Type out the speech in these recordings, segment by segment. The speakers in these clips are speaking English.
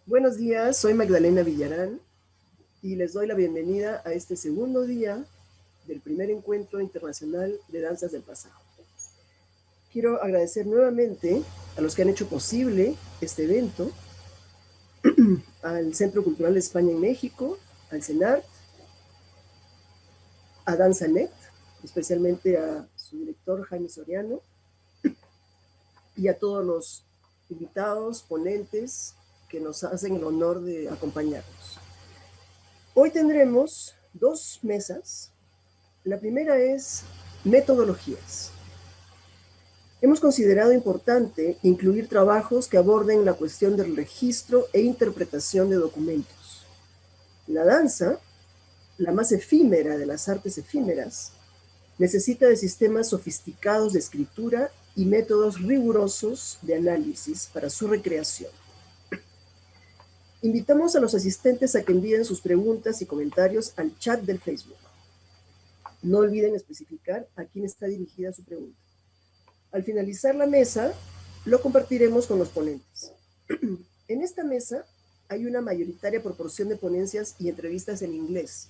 Buenos días, soy Magdalena Villarán y les doy la bienvenida a este segundo día del primer Encuentro Internacional de Danzas del Pasado. Quiero agradecer nuevamente a los que han hecho posible este evento, al Centro Cultural de España en México, al CENART, a DanzaNet, especialmente a su director Jaime Soriano, y a todos los invitados, ponentes, que nos hacen el honor de acompañarnos. Hoy tendremos dos mesas. La primera es metodologías. Hemos considerado importante incluir trabajos que aborden la cuestión del registro e interpretación de documentos. La danza, la más efímera de las artes efímeras, necesita de sistemas sofisticados de escritura y métodos rigurosos de análisis para su recreación. Invitamos a los asistentes a que envíen sus preguntas y comentarios al chat del Facebook. No olviden especificar a quién está dirigida su pregunta. Al finalizar la mesa, lo compartiremos con los ponentes. En esta mesa hay una mayoritaria proporción de ponencias y entrevistas en inglés.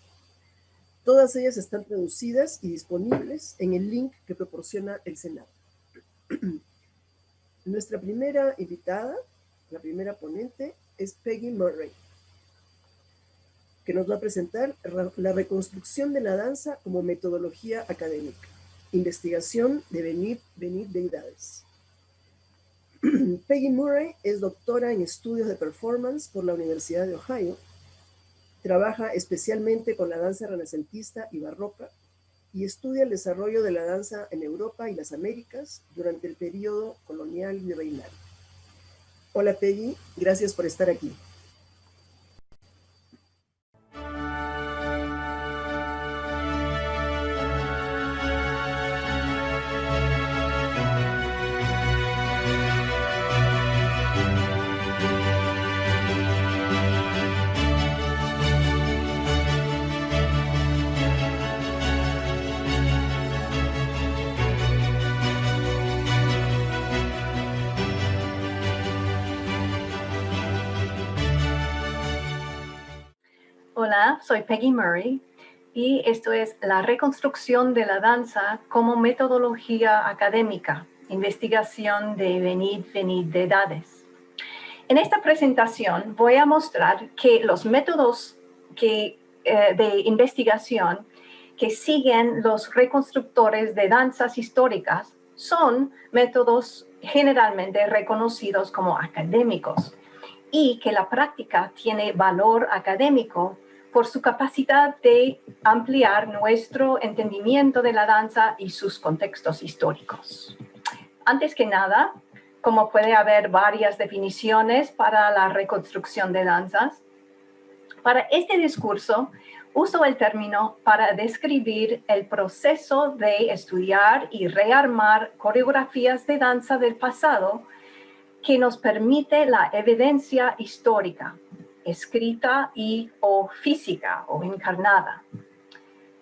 Todas ellas están traducidas y disponibles en el link que proporciona el Senado. Nuestra primera invitada, la primera ponente, es Peggy Murray, que nos va a presentar la reconstrucción de la danza como metodología académica. Investigación de Venid, deidades. Peggy Murray es doctora en estudios de performance por la Universidad de Ohio. Trabaja especialmente con la danza renacentista y barroca y estudia el desarrollo de la danza en Europa y las Américas durante el periodo colonial y virreinal. Hola Peggy, gracias por estar aquí. Hola, soy Peggy Murray y esto es la reconstrucción de la danza como metodología académica, investigación de Venid, deidades. En esta presentación voy a mostrar que los métodos de investigación que siguen los reconstructores de danzas históricas son métodos generalmente reconocidos como académicos y que la práctica tiene valor académico por su capacidad de ampliar nuestro entendimiento de la danza y sus contextos históricos. Antes que nada, como puede haber varias definiciones para la reconstrucción de danzas, para este discurso uso el término para describir el proceso de estudiar y rearmar coreografías de danza del pasado que nos permite la evidencia histórica, escrita y o física o encarnada.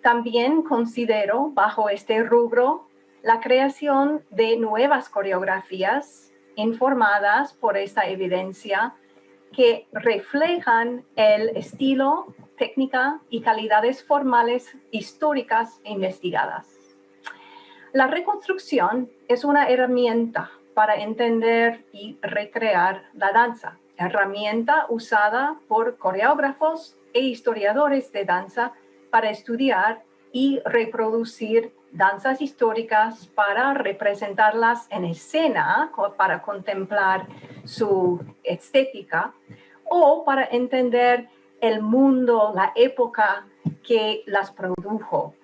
También considero bajo este rubro la creación de nuevas coreografías informadas por esta evidencia que reflejan el estilo, técnica y calidades formales históricas investigadas. La reconstrucción es una herramienta para entender y recrear la danza, herramienta usada por coreógrafos e historiadores de danza para estudiar y reproducir danzas históricas, para representarlas en escena, para contemplar su estética, o para entender el mundo, la época que las produjo.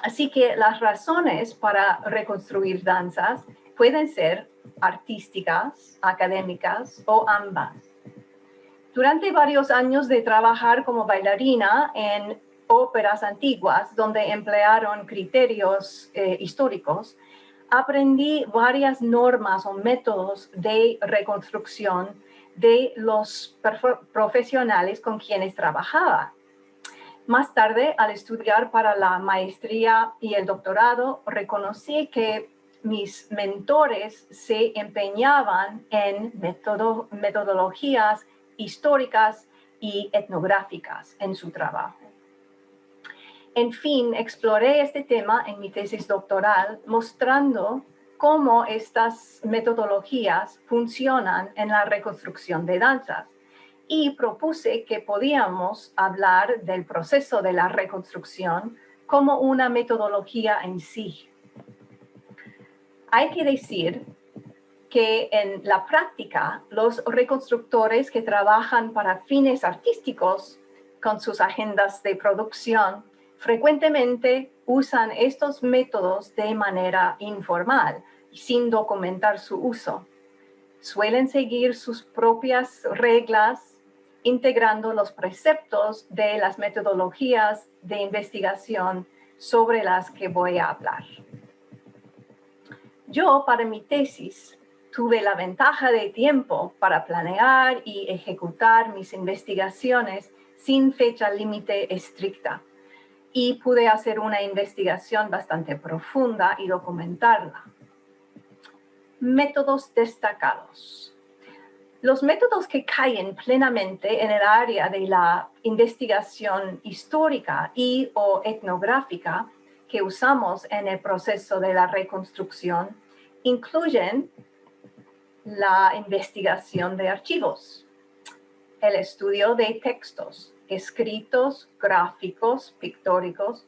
Así que las razones para reconstruir danzas pueden ser artísticas, académicas o ambas. Durante varios años de trabajar como bailarina en óperas antiguas, donde emplearon criterios históricos, aprendí varias normas o métodos de reconstrucción de los profesionales con quienes trabajaba. Más tarde, al estudiar para la maestría y el doctorado, reconocí que mis mentores se empeñaban en metodologías históricas y etnográficas en su trabajo. En fin, exploré este tema en mi tesis doctoral, mostrando cómo estas metodologías funcionan en la reconstrucción de danzas, y propuse que podíamos hablar del proceso de la reconstrucción como una metodología en sí. Hay que decir que en la práctica, los reconstructores que trabajan para fines artísticos con sus agendas de producción frecuentemente usan estos métodos de manera informal y sin documentar su uso. Suelen seguir sus propias reglas, integrando los preceptos de las metodologías de investigación sobre las que voy a hablar. Yo, para mi tesis, tuve la ventaja de tiempo para planear y ejecutar mis investigaciones sin fecha límite estricta, y pude hacer una investigación bastante profunda y documentarla. Métodos destacados. Los métodos que caen plenamente en el área de la investigación histórica y o etnográfica que usamos en el proceso de la reconstrucción incluyen la investigación de archivos, el estudio de textos, escritos, gráficos, pictóricos,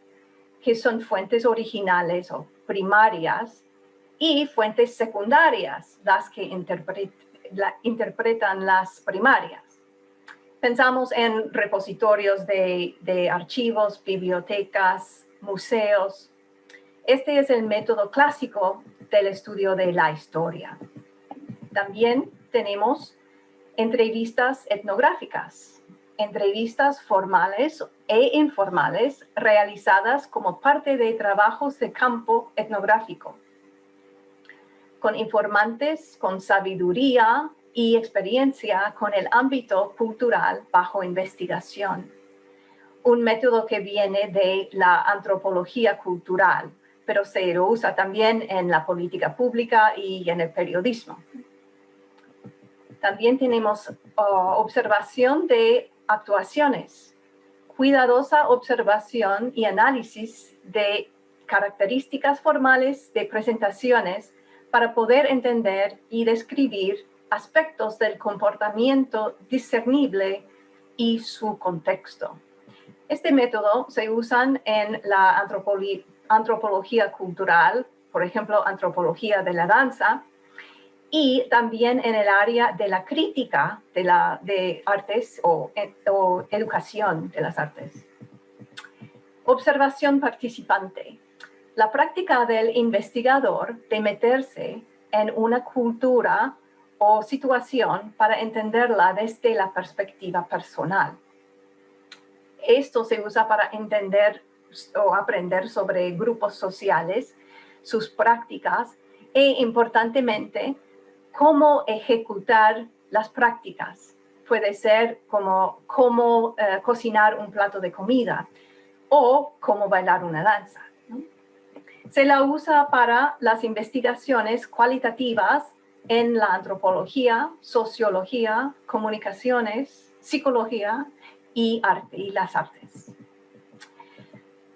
que son fuentes originales o primarias, y fuentes secundarias, las que interpretan las primarias. Pensamos en repositorios de archivos, bibliotecas, museos. Este es el método clásico del estudio de la historia. También tenemos entrevistas etnográficas, entrevistas formales e informales realizadas como parte de trabajos de campo etnográfico, con informantes con sabiduría y experiencia con el ámbito cultural bajo investigación. Un método que viene de la antropología cultural, pero se lo usa también en la política pública y en el periodismo. También tenemos observación de actuaciones, cuidadosa observación y análisis de características formales de presentaciones para poder entender y describir aspectos del comportamiento discernible y su contexto. Este método se usa en la antropología cultural, por ejemplo, antropología de la danza, y también en el área de la crítica de artes o educación de las artes. Observación participante. La práctica del investigador de meterse en una cultura o situación para entenderla desde la perspectiva personal. Esto se usa para entender o aprender sobre grupos sociales, sus prácticas e, importantemente, cómo ejecutar las prácticas. Puede ser como cómo cocinar un plato de comida o cómo bailar una danza, ¿no? Se la usa para las investigaciones cualitativas en la antropología, sociología, comunicaciones, psicología y arte y las artes.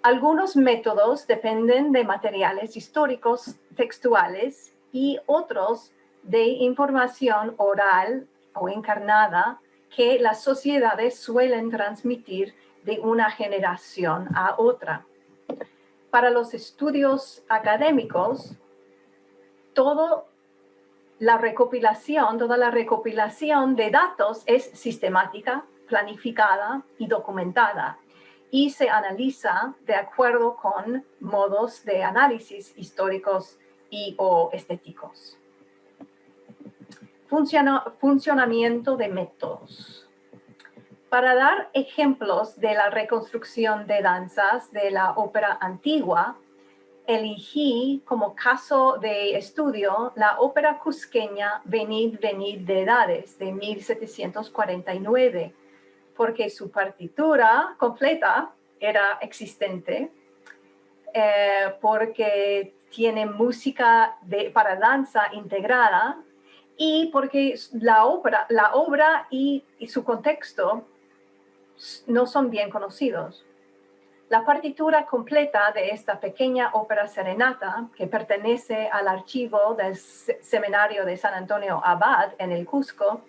Algunos métodos dependen de materiales históricos, textuales, y otros de información oral o encarnada que las sociedades suelen transmitir de una generación a otra. Para los estudios académicos, toda la recopilación de datos es sistemática, planificada y documentada, y se analiza de acuerdo con modos de análisis históricos y o estéticos. Funcionamiento de métodos. Para dar ejemplos de la reconstrucción de danzas de la ópera antigua, elegí como caso de estudio la ópera cusqueña Venid, Venid, deidades de 1749, porque su partitura completa era existente, porque tiene música para danza integrada y porque la obra y su contexto no son bien conocidos. La partitura completa de esta pequeña ópera serenata, que pertenece al archivo del Seminario de San Antonio Abad en el Cusco,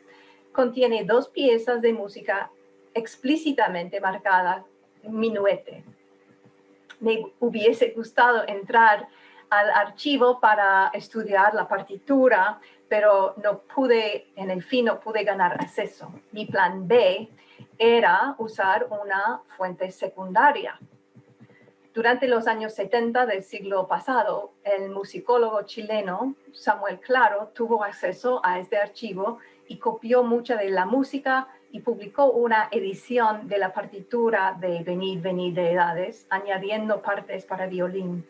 contiene 2 piezas de música explícitamente marcada minuete. Me hubiese gustado entrar al archivo para estudiar la partitura, pero no pude ganar acceso. Mi plan B era usar una fuente secundaria. Durante los años 70 del siglo pasado, el musicólogo chileno Samuel Claro tuvo acceso a este archivo y copió mucha de la música y publicó una edición de la partitura de Venid, Venid, deidades, añadiendo partes para violín.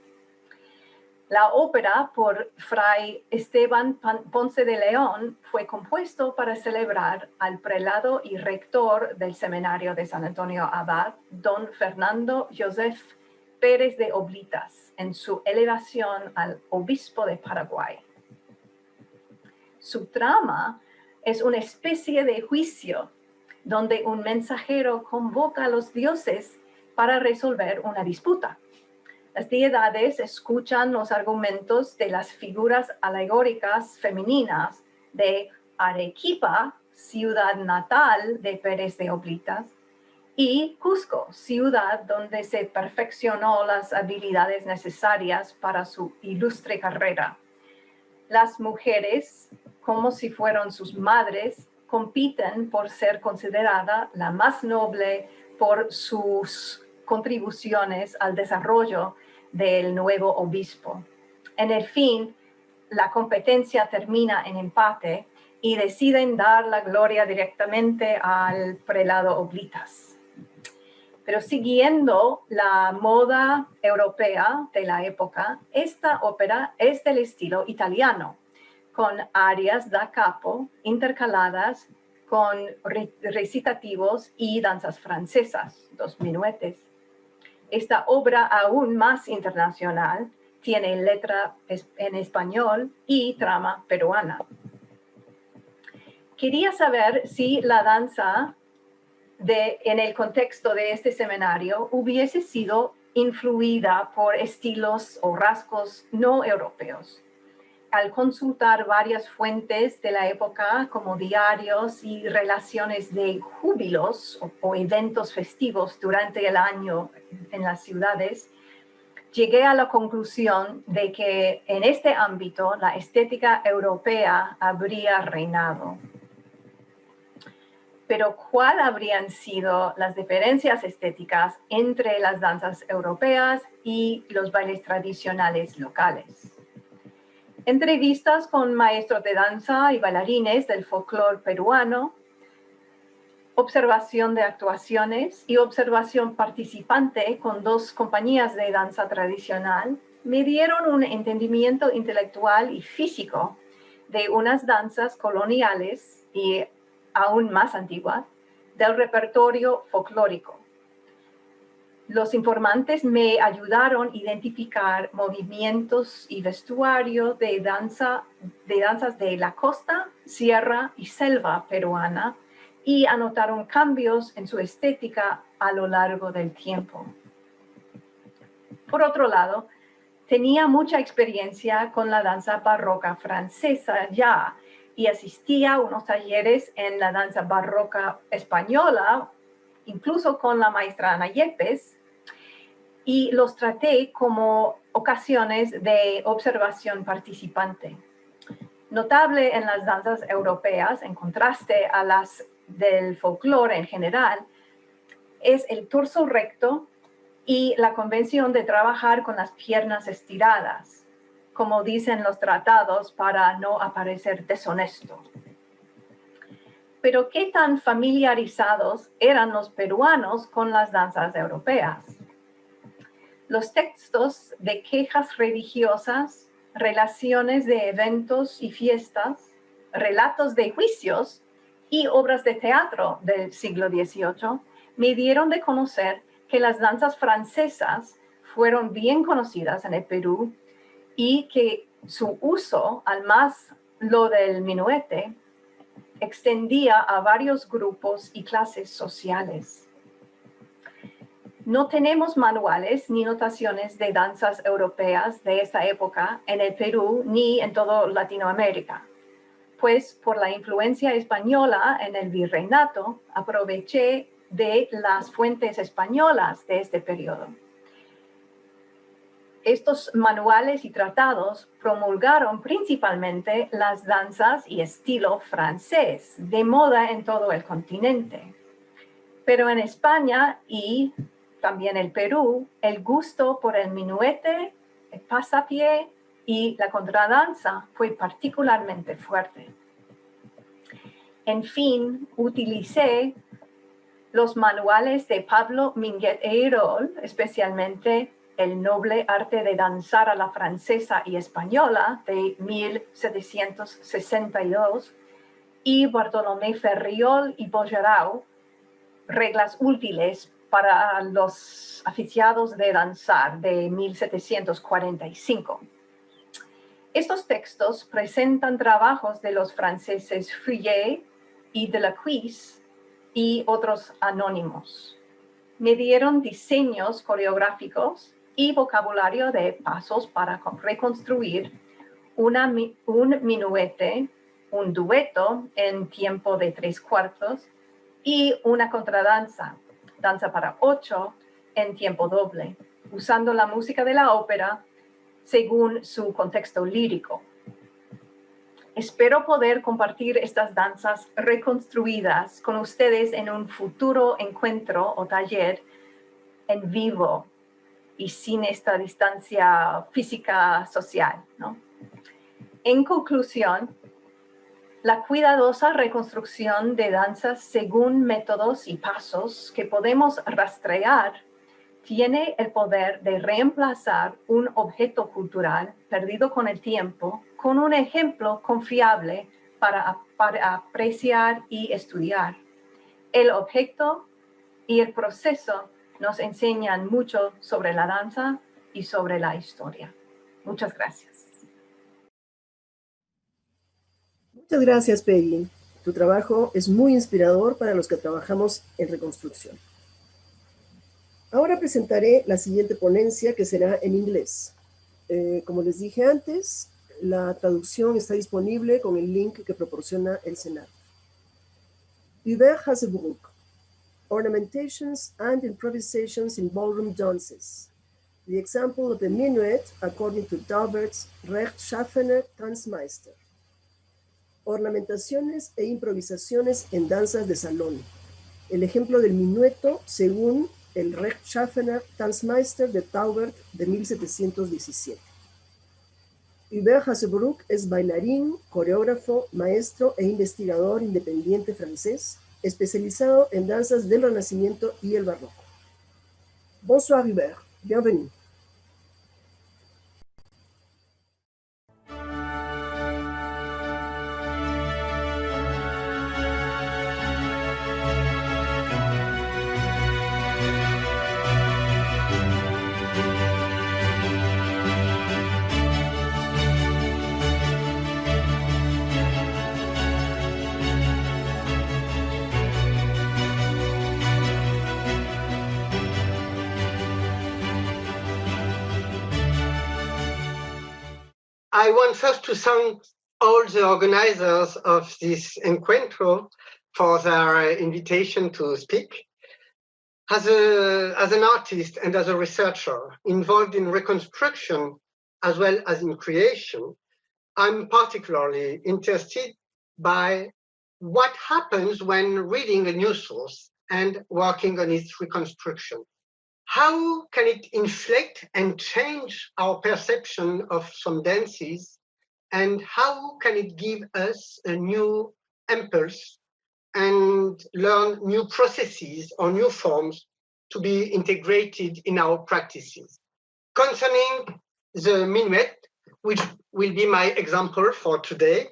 La ópera por Fray Esteban Ponce de León fue compuesto para celebrar al prelado y rector del Seminario de San Antonio Abad, don Fernando Joseph Pérez de Oblitas, en su elevación al obispo de Paraguay. Su trama es una especie de juicio donde un mensajero convoca a los dioses para resolver una disputa. Las deidades escuchan los argumentos de las figuras alegóricas femeninas de Arequipa, ciudad natal de Pérez de Oblitas, y Cusco, ciudad donde se perfeccionó las habilidades necesarias para su ilustre carrera. Las mujeres, como si fueran sus madres, compiten por ser considerada la más noble por sus contribuciones al desarrollo del nuevo obispo. En el fin, la competencia termina en empate y deciden dar la gloria directamente al prelado Oblitas. Pero siguiendo la moda europea de la época, esta ópera es del estilo italiano, con arias da capo intercaladas con recitativos y danzas francesas, 2 minuetes. Esta obra aún más internacional tiene letra en español y trama peruana. Quería saber si la danza en el contexto de este seminario hubiese sido influida por estilos o rasgos no europeos. Al consultar varias fuentes de la época como diarios y relaciones de júbilos o eventos festivos durante el año en las ciudades, llegué a la conclusión de que en este ámbito la estética europea habría reinado. Pero ¿cuáles habrían sido las diferencias estéticas entre las danzas europeas y los bailes tradicionales locales? Entrevistas con maestros de danza y bailarines del folclore peruano, observación de actuaciones y observación participante con 2 compañías de danza tradicional me dieron un entendimiento intelectual y físico de unas danzas coloniales y aún más antiguas del repertorio folclórico. Los informantes me ayudaron a identificar movimientos y vestuario de danzas de la costa, sierra y selva peruana y anotaron cambios en su estética a lo largo del tiempo. Por otro lado, tenía mucha experiencia con la danza barroca francesa ya y asistía a unos talleres en la danza barroca española, incluso con la maestra Ana Yepes, y los traté como ocasiones de observación participante. Notable en las danzas europeas, en contraste a las del folclore en general, es el torso recto y la convención de trabajar con las piernas estiradas, como dicen los tratados para no aparecer deshonesto. Pero ¿qué tan familiarizados eran los peruanos con las danzas europeas? Los textos de quejas religiosas, relaciones de eventos y fiestas, relatos de juicios y obras de teatro del siglo XVIII me dieron de conocer que las danzas francesas fueron bien conocidas en el Perú y que su uso al más lo del minuete extendía a varios grupos y clases sociales. No tenemos manuales ni notaciones de danzas europeas de esta época en el Perú ni en toda Latinoamérica, pues por la influencia española en el virreinato aproveché de las fuentes españolas de este periodo. Estos manuales y tratados promulgaron principalmente las danzas y estilo francés, de moda en todo el continente. Pero en España y también el Perú, el gusto por el minuete, el pasapié y la contradanza fue particularmente fuerte. En fin, utilicé los manuales de Pablo Minguet e Irol, especialmente El noble arte de danzar a la francesa y española de 1762 y Bartolomé Ferriol y Bogerau, Reglas útiles para los aficionados de danzar de 1745. Estos textos presentan trabajos de los franceses Fouillet y Delacroix y otros anónimos. Me dieron diseños coreográficos y vocabulario de pasos para reconstruir un minuete, un dueto en tiempo de 3/4 y una contradanza, danza para 8 en tiempo doble, usando la música de la ópera según su contexto lírico. Espero poder compartir estas danzas reconstruidas con ustedes en un futuro encuentro o taller en vivo y sin esta distancia física social, ¿no? En conclusión, la cuidadosa reconstrucción de danzas según métodos y pasos que podemos rastrear tiene el poder de reemplazar un objeto cultural perdido con el tiempo con un ejemplo confiable para apreciar y estudiar. El objeto y el proceso nos enseñan mucho sobre la danza y sobre la historia. Muchas gracias. Muchas gracias, Peggy. Tu trabajo es muy inspirador para los que trabajamos en reconstrucción. Ahora presentaré la siguiente ponencia, que será en inglés. Como les dije antes, la traducción está disponible con el link que proporciona el Senado. Hubert Hazebroucq Ornamentations and improvisations in ballroom dances. The example of the minuet according to Taubert's Rechtschaffener Tanzmeister. Ornamentaciones e improvisaciones en danzas de salón. El ejemplo del minueto según el Rechtschaffener Tanzmeister de Taubert de 1717. Hubert Hazebroucq es bailarín, coreógrafo, maestro e investigador independiente francés, especializado en danzas del Renacimiento y el Barroco. Bonsoir Hubert, bienvenue. I want first to thank all the organizers of this Encuentro for their invitation to speak. As an artist and as a researcher involved in reconstruction as well as in creation, I'm particularly interested by what happens when reading a new source and working on its reconstruction. How can it inflect and change our perception of some dances? And how can it give us a new impulse and learn new processes or new forms to be integrated in our practices? Concerning the minuet, which will be my example for today,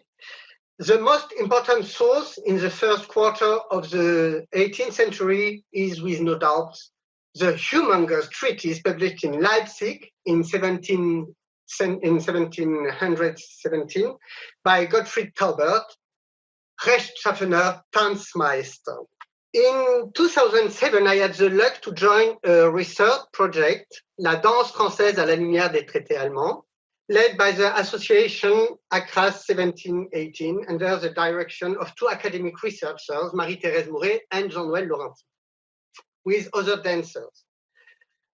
the most important source in the first quarter of the 18th century is, with no doubt, the humongous treatise published in Leipzig in 17 in 1717 by Gottfried Taubert, Rechtschaffener Tanzmeister. In 2007, I had the luck to join a research project, La danse française à la lumière des traités allemands, led by the association ACRAS 1718 under the direction of two academic researchers, Marie-Thérèse Mouret and Jean-Noël Laurenti, with other dancers.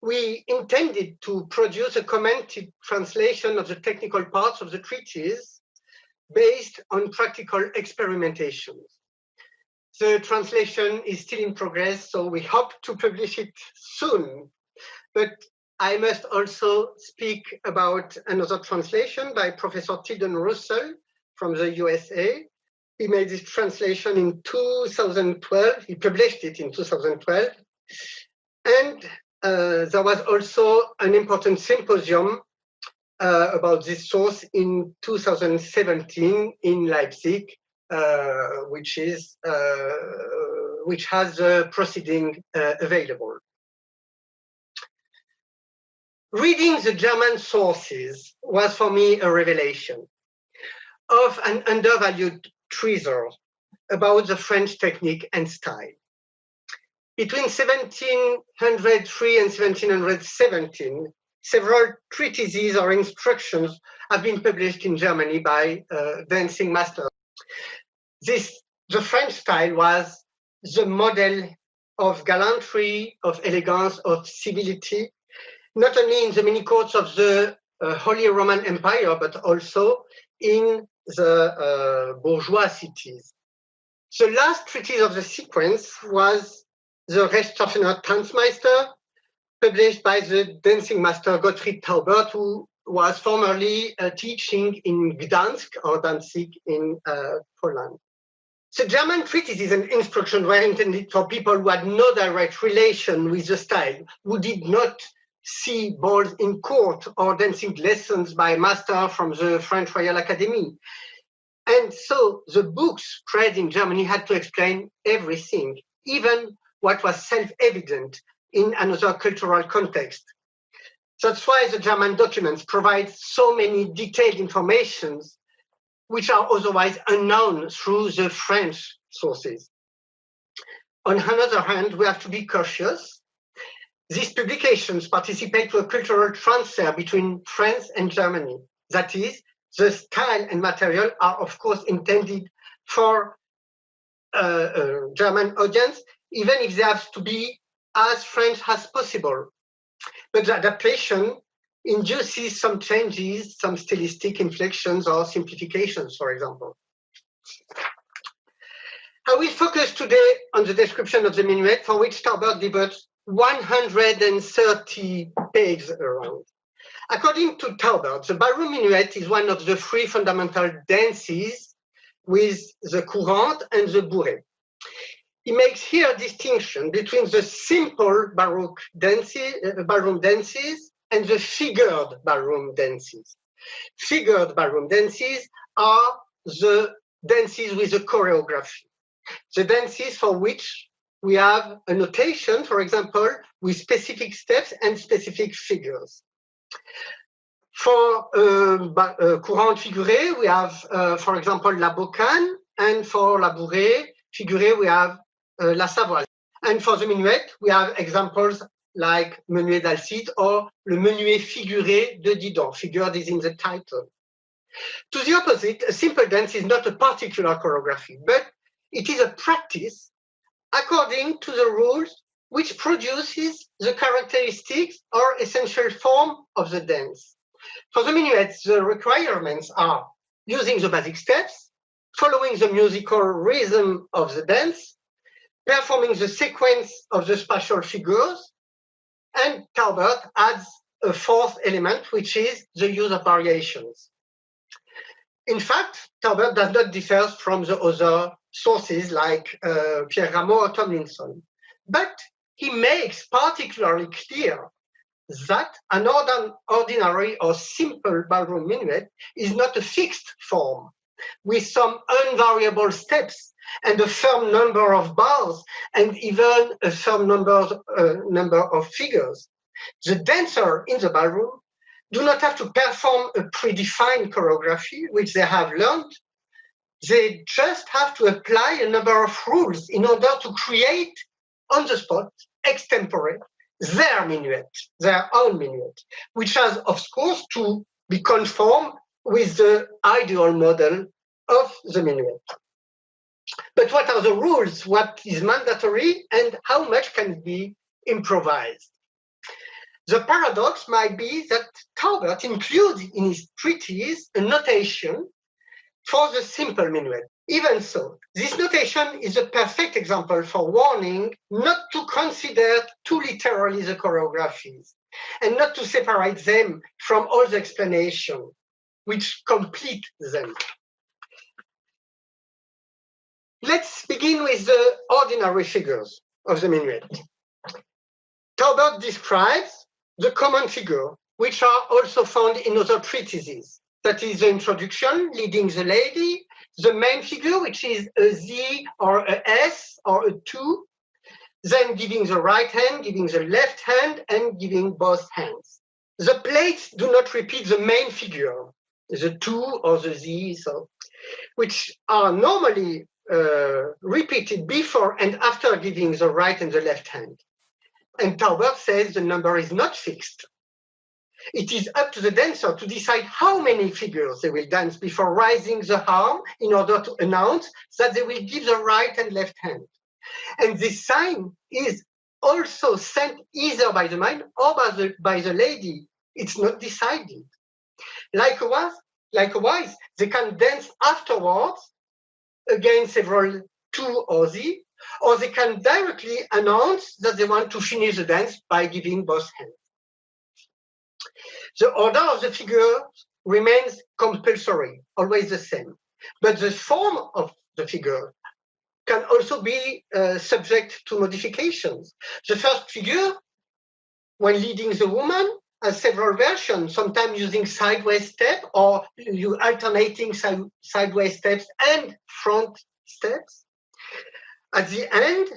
We intended to produce a commented translation of the technical parts of the treatise based on practical experimentations. The translation is still in progress, so we hope to publish it soon. But I must also speak about another translation by Professor Tilden Russell from the USA. He made this translation in 2012. He published it in 2012. And there was also an important symposium about this source in 2017 in Leipzig, which has the proceeding available. Reading the German sources was for me a revelation of an undervalued treasure about the French technique and style. Between 1703 and 1717, several treatises or instructions have been published in Germany by dancing masters. The French style was the model of gallantry, of elegance, of civility, not only in the many courts of the Holy Roman Empire, but also in the bourgeois cities. The last treatise of the sequence was the Rechtschaffener Tanzmeister, published by the dancing master Gottfried Taubert, who was formerly teaching in Gdansk or Danzig in Poland. The German treatises and instructions were intended for people who had no direct relation with the style, who did not see balls in court or dancing lessons by a master from the French Royal Academy. And so the books read in Germany had to explain everything, even what was self-evident in another cultural context. That's why the German documents provide so many detailed informations which are otherwise unknown through the French sources. On the other hand, we have to be cautious. These publications participate to a cultural transfer between France and Germany. That is, the style and material are, of course, intended for a German audience, even if they have to be as French as possible. But the adaptation induces some changes, some stylistic inflections or simplifications, for example. I will focus today on the description of the minuet, for which Taubert devotes 130 pages around. According to Taubert, the ballroom minuet is one of the three fundamental dances with the courante and the bourrée. He makes here a distinction between the simple Baroque dances, ballroom dances and the figured ballroom dances. Figured ballroom dances are the dances with a choreography. The dances for which we have a notation, for example, with specific steps and specific figures. For courante figurée, we have, for example, la bocane, and for la bourrée figurée, we have la savoie. And for the minuet, we have examples like Menuet d'Alcide or le Menuet figuré de Didon. Figured is in the title. To the opposite, a simple dance is not a particular choreography, but it is a practice according to the rules which produces the characteristics or essential form of the dance. For the minuet, the requirements are using the basic steps, following the musical rhythm of the dance, performing the sequence of the spatial figures, and Taubert adds a fourth element, which is the use of variations. In fact, Taubert does not differ from the other sources like Pierre Rameau or Tomlinson, but he makes particularly clear that an ordinary or simple ballroom minuet is not a fixed form with some invariable steps and a firm number of bars and even a firm number of figures. The dancer in the ballroom do not have to perform a predefined choreography, which they have learned. They just have to apply a number of rules in order to create on the spot, extempore, their minuet, their own minuet, which has, of course, to be conformed with the ideal model of the minuet. But what are the rules? What is mandatory and how much can be improvised? The paradox might be that Taubert includes in his treatise a notation for the simple minuet. Even so, this notation is a perfect example for warning not to consider too literally the choreographies and not to separate them from all the explanation which complete them. Let's begin with the ordinary figures of the minuet. Taubert describes the common figure, which are also found in other treatises. That is the introduction, leading the lady, the main figure, which is a Z or a S or a 2, then giving the right hand, giving the left hand, and giving both hands. The plates do not repeat the main figure, the 2 or the Z, which are normally repeated before and after giving the right and the left hand. And Taubert says the number is not fixed. It is up to the dancer to decide how many figures they will dance before raising the arm in order to announce that they will give the right and left hand. And this sign is also sent either by the man or by the lady. It's not decided. Likewise, they can dance afterwards again several 2 or Z, or they can directly announce that they want to finish the dance by giving both hands. The order of the figures remains compulsory, always the same, but the form of the figure can also be subject to modifications. The first figure, when leading the woman, has several versions, sometimes using sideways step or you alternating sideways steps and front steps. At the end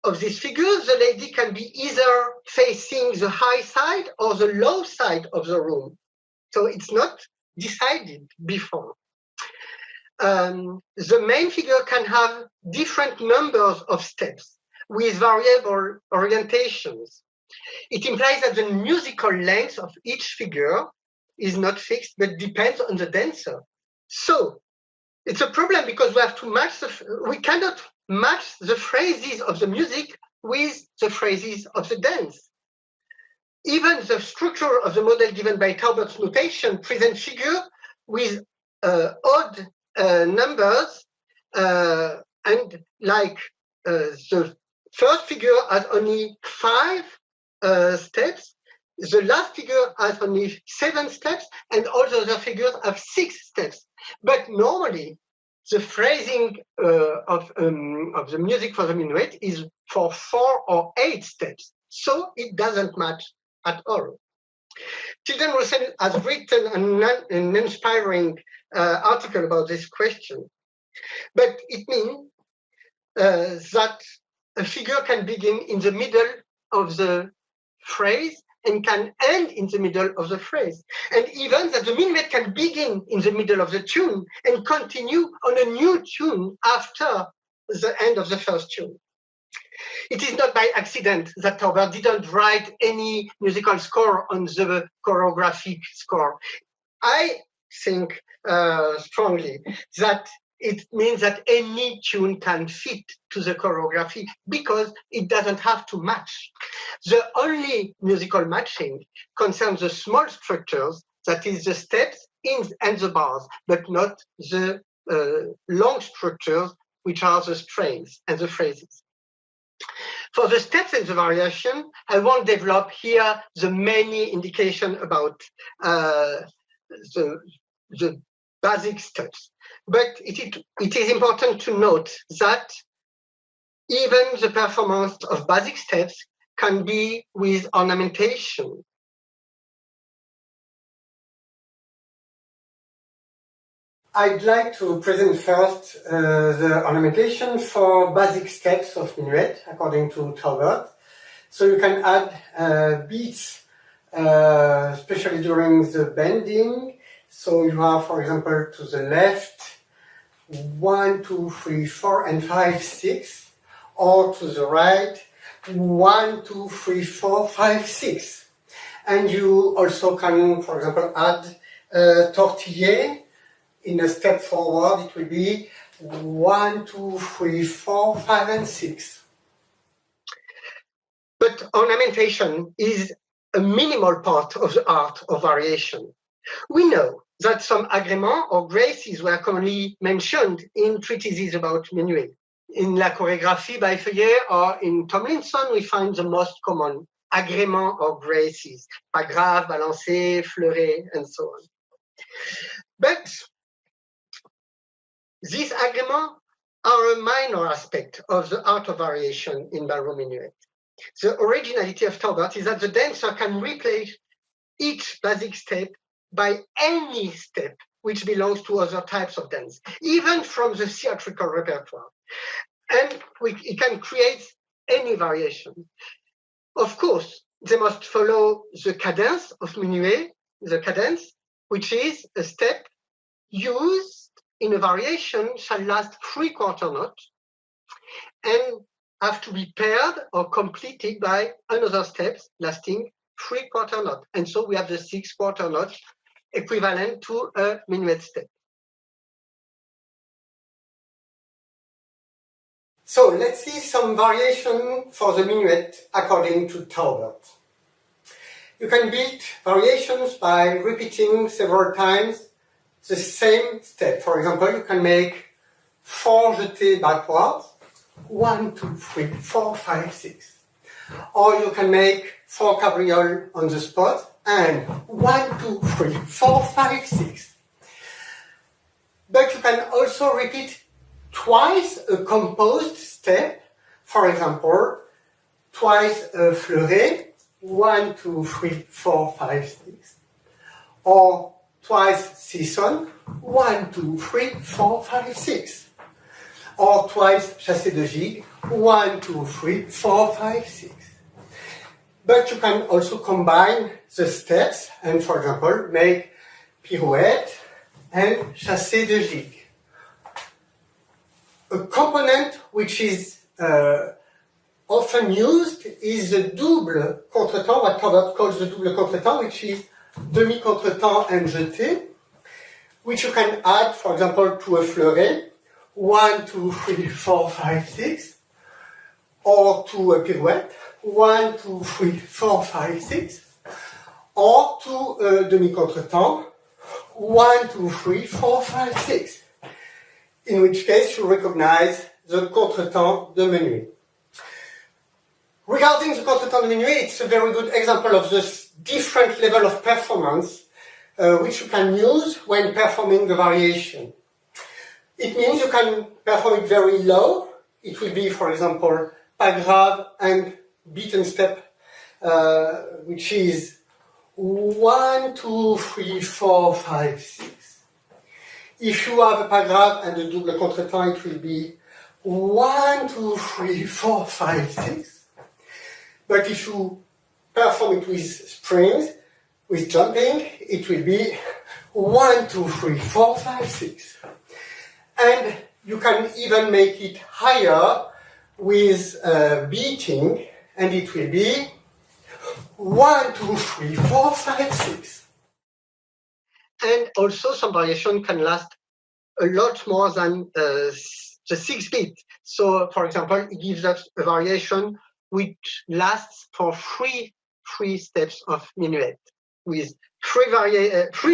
of this figure, the lady can be either facing the high side or the low side of the room. So it's not decided before. The main figure can have different numbers of steps with variable orientations. It implies that the musical length of each figure is not fixed, but depends on the dancer. So it's a problem because we have to match we cannot match the phrases of the music with the phrases of the dance. Even the structure of the model given by Taubert's notation presents figure with odd numbers, and like the first figure has only 5 steps, the last figure has only 7 steps, and all the other figures have 6 steps. But normally, the phrasing of the music for the minuet is for 4 or 8 steps, so it doesn't match at all. Tilden Russell has written an inspiring article about this question, but it means that a figure can begin in the middle of the phrase and can end in the middle of the phrase. And even that the minuet can begin in the middle of the tune and continue on a new tune after the end of the first tune. It is not by accident that Taubert didn't write any musical score on the choreographic score. I think strongly that it means that any tune can fit to the choreography because it doesn't have to match. The only musical matching concerns the small structures, that is the steps and the bars, but not the long structures, which are the strains and the phrases. For the steps and the variation, I won't develop here the many indications about the basic steps. But it is important to note that even the performance of basic steps can be with ornamentation. I'd like to present first the ornamentation for basic steps of minuet, according to Taubert. So you can add beats especially during the bending. So you have, for example, to the left, 1, 2, 3, 4, and 5, 6, or to the right, 1, 2, 3, 4, 5, 6. And you also can, for example, add tortillé. In a step forward, it will be 1, 2, 3, 4, 5, and 6. But ornamentation is a minimal part of the art of variation. We know that some agréments or graces were commonly mentioned in treatises about Minuet. In La Chorégraphie by Feuillet or in Tomlinson, we find the most common agréments or graces, pas grave, balancé, fleuré, and so on. But these agréments are a minor aspect of the art of variation in ballroom minuet. The originality of Taubert is that the dancer can replace each basic step by any step which belongs to other types of dance, even from the theatrical repertoire. And it can create any variation. Of course, they must follow the cadence of Minuet, the cadence, which is a step used in a variation shall last 3/4 notes and have to be paired or completed by another steps lasting 3/4 note. And so we have the 6/4 note equivalent to a minuet step. So let's see some variation for the minuet according to Taubert. You can build variations by repeating several times the same step. For example, you can make 4 jetés backwards, 1, 2, 3, 4, 5, 6. Or you can make 4 cabrioles on the spot and 1, 2, 3, 4, 5, 6. But you can also repeat twice a composed step. For example, twice a fleuret, 1, 2, 3, 4, 5, 6. Or twice sisson, 1, 2, 3, 4, 5, 6. Or twice chassé de gigue, 1, 2, 3, 4, 5, 6. But you can also combine the steps and, for example, make pirouette and chassé de gigue. A component which is often used is the double contretemps, what Taubert calls the double contretemps, which is demi-contretemps and jeté, which you can add, for example, to a fleuret, 1, 2, 3, 4, 5, 6, or to a pirouette, 1, 2, 3, 4, 5, 6, or to a demi-contretemps, 1, 2, 3, 4, 5, 6. In which case you recognize the contretemps de Minuet. Regarding the contretemps de Minuet, it's a very good example of this different level of performance which you can use when performing the variation. It means you can perform it very low. It will be, for example, pas grave and beaten step, which is 1, 2, 3, 4, 5, 6. If you have a pas grave and a double contretemps, it will be 1, 2, 3, 4, 5, 6. But if you perform it with springs, with jumping, it will be 1, 2, 3, 4, 5, 6. And you can even make it higher with beating, and it will be 1, 2, 3, 4, 5, 6. And also some variation can last a lot more than the 6 beat. So, for example, it gives us a variation which lasts for three steps of minuet, with 3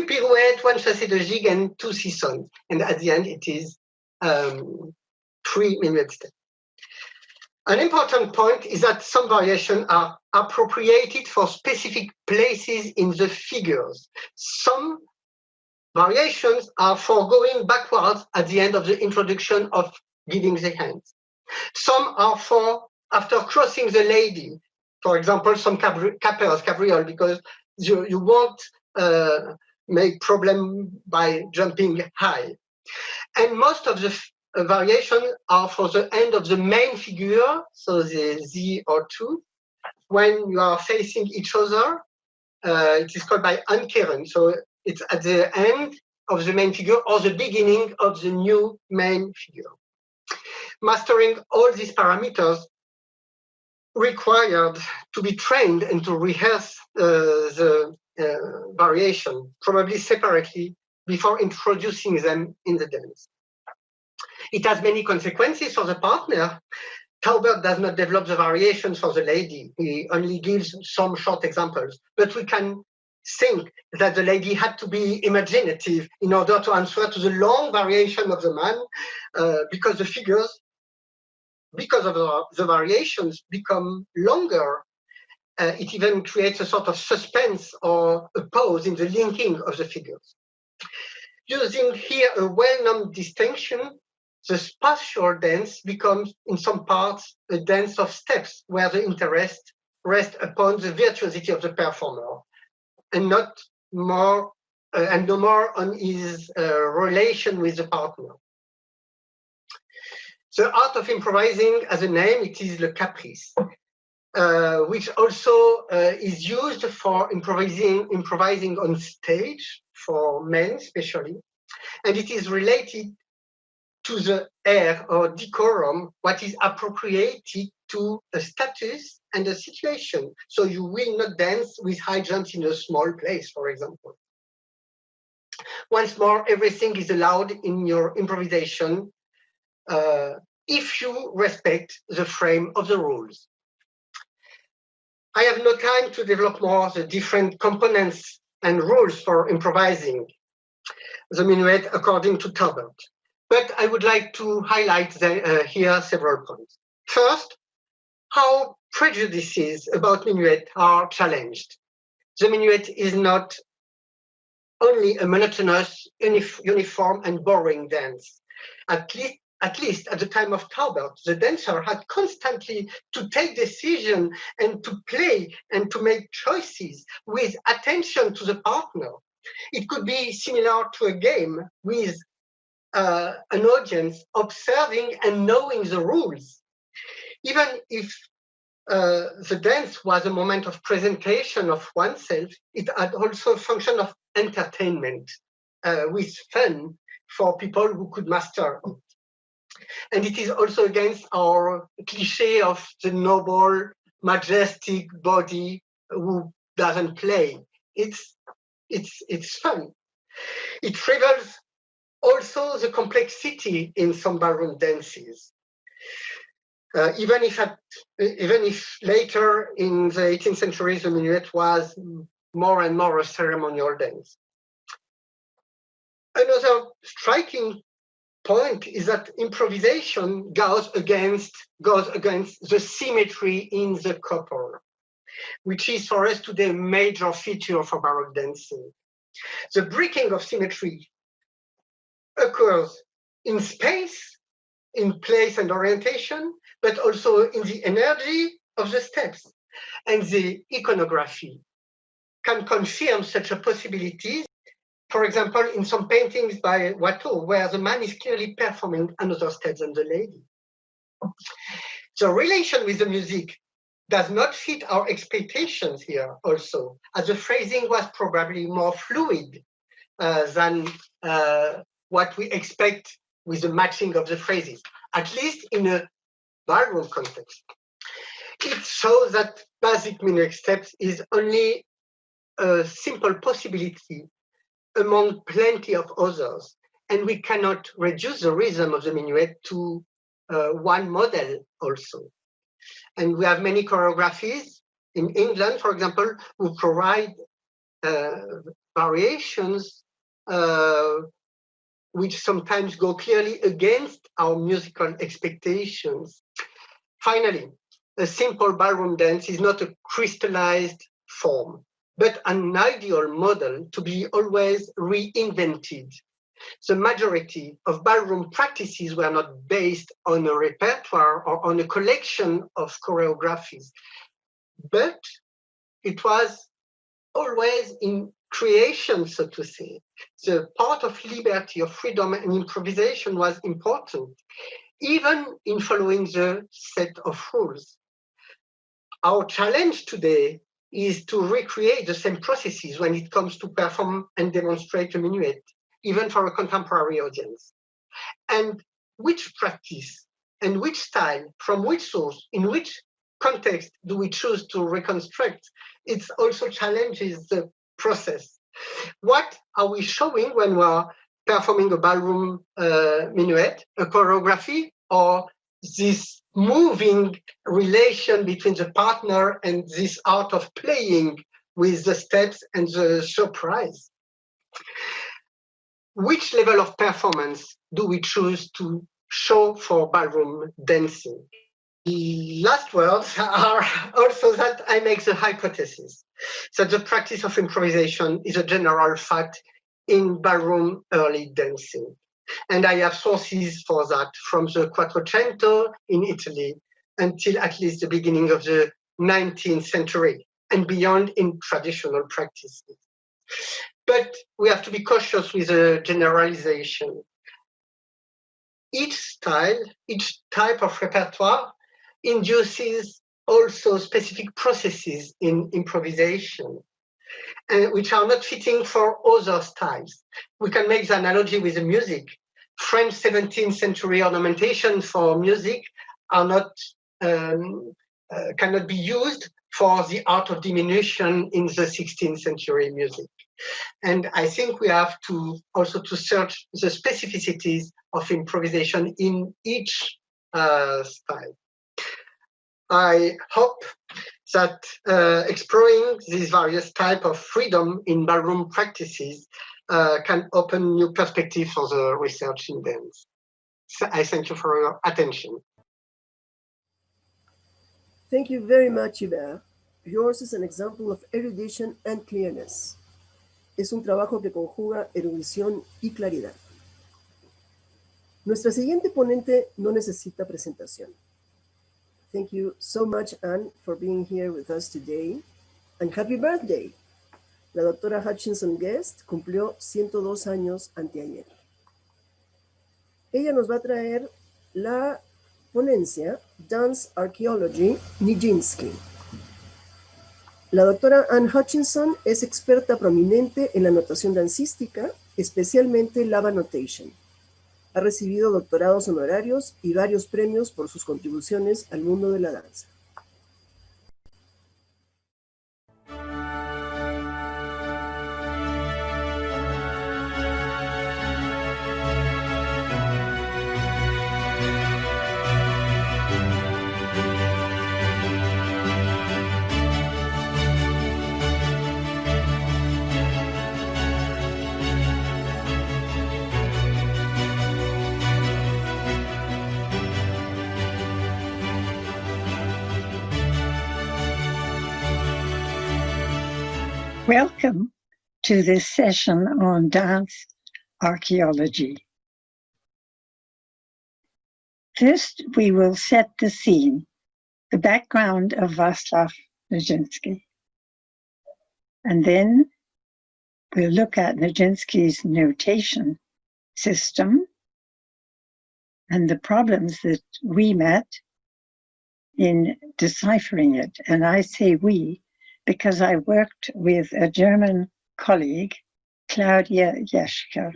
pirouettes, 1 chassé de gigue, and 2 sissons. And at the end, it is 3 minuet steps. An important point is that some variations are appropriated for specific places in the figures. Some variations are for going backwards at the end of the introduction of giving the hands. Some are for after crossing the lady. For example, some cabriole, because you won't make problem by jumping high. And most of the variations are for the end of the main figure, so the Z or 2, when you are facing each other, It is called by Ankeren. So it's at the end of the main figure or the beginning of the new main figure. Mastering all these parameters required to be trained and to rehearse the variation, probably separately, before introducing them in the dance. It has many consequences for the partner. Taubert does not develop the variations for the lady. He only gives some short examples. But we can think that the lady had to be imaginative in order to answer to the long variation of the man, because the figures, because of the variations, become longer. It even creates a sort of suspense or a pause in the linking of the figures. Using here a well-known distinction, the spatial dance becomes, in some parts, a dance of steps where the interest rests upon the virtuosity of the performer, and not more, and no more on his relation with the partner. The art of improvising, as a name, it is le caprice, which also is used for improvising on stage, for men especially, and it is related to the air or decorum, what is appropriated to a status and a situation. So you will not dance with high jumps in a small place, for example. Once more, everything is allowed in your improvisation if you respect the frame of the rules. I have no time to develop more the different components and rules for improvising the minuet according to Taubert. But I would like to highlight here several points. First, how prejudices about minuet are challenged. The minuet is not only a monotonous, uniform, and boring dance. At least at the time of Taubert, the dancer had constantly to take decisions and to play and to make choices with attention to the partner. It could be similar to a game with an audience observing and knowing the rules. Even if the dance was a moment of presentation of oneself, it had also a function of entertainment with fun for people who could master it. And it is also against our cliché of the noble, majestic body who doesn't play. It's fun. It reveals also the complexity in some ballroom dances. Even if later in the 18th century, the minuet was more and more a ceremonial dance. Another striking point is that improvisation goes against the symmetry in the couple, which is for us today a major feature for Baroque dancing. The breaking of symmetry occurs in space, in place and orientation, but also in the energy of the steps. And the iconography can confirm such a possibility. For example, in some paintings by Watteau, where the man is clearly performing another step than the lady. The relation with the music does not fit our expectations here also, as the phrasing was probably more fluid than what we expect with the matching of the phrases, at least in a ballroom context. It shows that basic minuet steps is only a simple possibility among plenty of others, and we cannot reduce the rhythm of the minuet to one model also. And we have many choreographies in England, for example, who provide variations which sometimes go clearly against our musical expectations. Finally, a simple ballroom dance is not a crystallized form, but an ideal model to be always reinvented. The majority of ballroom practices were not based on a repertoire or on a collection of choreographies, but it was always in creation, so to say. The part of liberty, of freedom and improvisation was important, even in following the set of rules. Our challenge today is to recreate the same processes when it comes to perform and demonstrate a minuet, even for a contemporary audience. And which practice and which style, from which source, in which context do we choose to reconstruct? It also challenges the process. What are we showing when we're performing a ballroom minuet, a choreography, or this moving relation between the partner and this art of playing with the steps and the surprise? Which level of performance do we choose to show for ballroom dancing? The last words are also that I make the hypothesis that the practice of improvisation is a general fact in ballroom early dancing. And I have sources for that from the Quattrocento in Italy until at least the beginning of the 19th century and beyond in traditional practices. But we have to be cautious with the generalization. Each style, each type of repertoire induces also specific processes in improvisation, which are not fitting for other styles. We can make the analogy with the music. French 17th century ornamentation for music are not, cannot be used for the art of diminution in the 16th century music. And I think we have to also to search the specificities of improvisation in each style. I hope that exploring these various types of freedom in ballroom practices can open new perspectives for the research in dance. So I thank you for your attention. Thank you very much, Hubert. Yours is an example of erudition and clearness. Es un trabajo que conjuga erudición y claridad. Nuestra siguiente ponente no necesita presentación. Thank you so much, Anne, for being here with us today. And happy birthday! La doctora Hutchinson Guest cumplió 102 años anteayer. Ella nos va a traer la ponencia Dance Archaeology Nijinsky. La doctora Anne Hutchinson es experta prominente en la notación dancística, especialmente lava notation. Ha recibido doctorados honorarios y varios premios por sus contribuciones al mundo de la danza. Welcome to this session on dance archaeology. First, we will set the scene, the background of Václav Nijinsky. And then we'll look at Nijinsky's notation system and the problems that we met in deciphering it. And I say we, because I worked with a German colleague, Claudia Jeschke.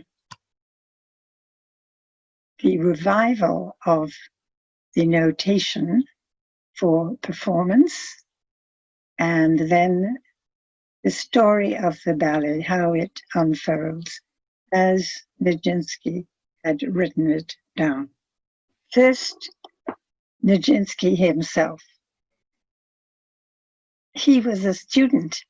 The revival of the notation for performance, and then the story of the ballet, how it unfolds as Nijinsky had written it down. First, Nijinsky himself. He was a student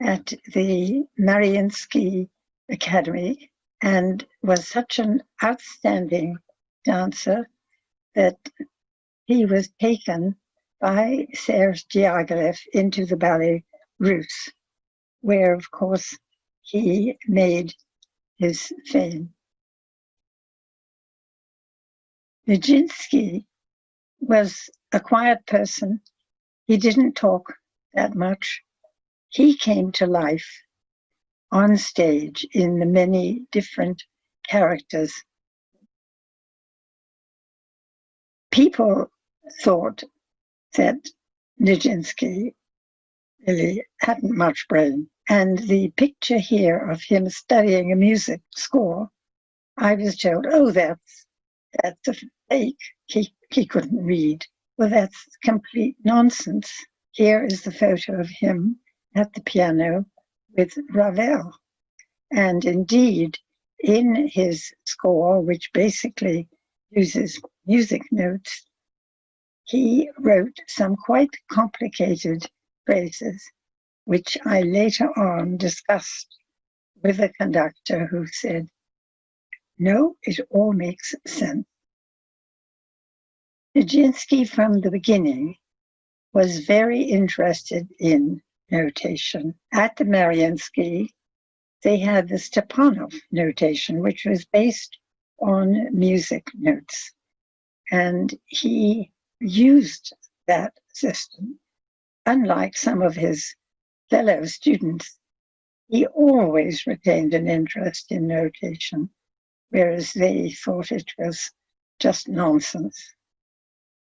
at the Mariinsky Academy and was such an outstanding dancer that he was taken by Serge Diaghilev into the ballet Russe, where, of course, he made his fame. Nijinsky was a quiet person. He didn't talk that much. He came to life on stage in the many different characters. People thought that Nijinsky really hadn't much brain. And the picture here of him studying a music score, I was told, oh, that's a fake. He couldn't read. Well, that's complete nonsense. Here is the photo of him at the piano with Ravel. And indeed, in his score, which basically uses music notes, he wrote some quite complicated phrases, which I later on discussed with a conductor who said, no, it all makes sense. Nijinsky, from the beginning, was very interested in notation. At the Mariinsky, they had the Stepanov notation, which was based on music notes. And he used that system. Unlike some of his fellow students, he always retained an interest in notation, whereas they thought it was just nonsense.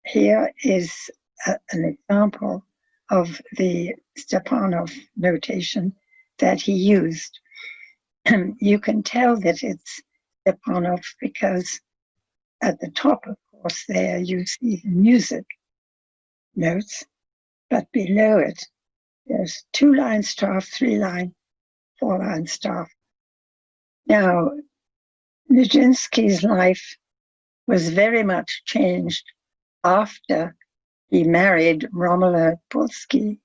Here is an example of the Stepanov notation that he used. You can tell that it's Stepanov because at the top, of course, there you see the music notes, but below it, there's 2-line staff, 3-line, 4-line staff. Now, Nijinsky's life was very much changed after he married Romula Polsky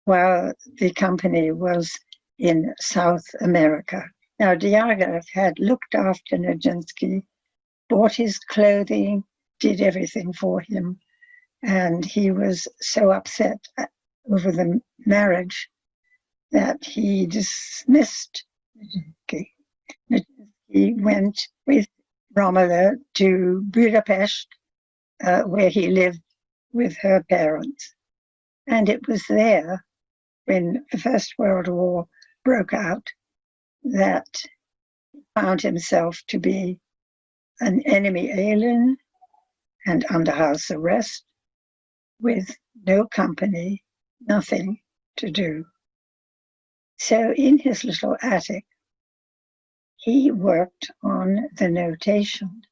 while the company was in South America. Now, Diaghilev had looked after Nijinsky, bought his clothing, did everything for him, and he was so upset over the marriage that he dismissed Nijinsky. Nijinsky went with Romula to Budapest, where he lived with her parents. And it was there, when the First World War broke out, that he found himself to be an enemy alien and under house arrest, with no company, nothing to do. So in his little attic, he worked on the notation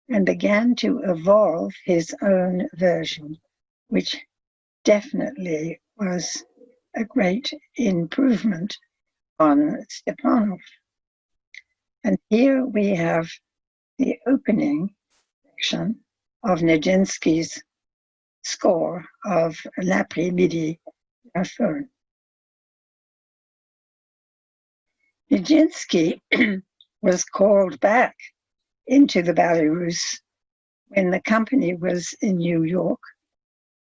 and began to evolve his own version, which definitely was a great improvement on Stepanov. And here we have the opening section of Nijinsky's score of L'après-midi d'Afon. Nijinsky was called back into the Ballet Russe when the company was in New York.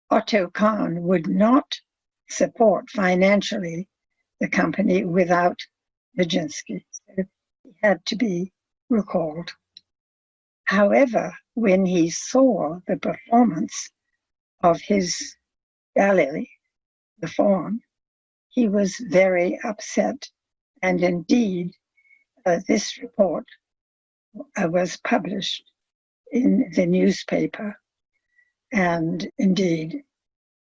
Otto Kahn would not support financially the company without Nijinsky, so he had to be recalled. However, when he saw the performance of his ballet, The Faun, he was very upset, and indeed this report was published in the newspaper, and indeed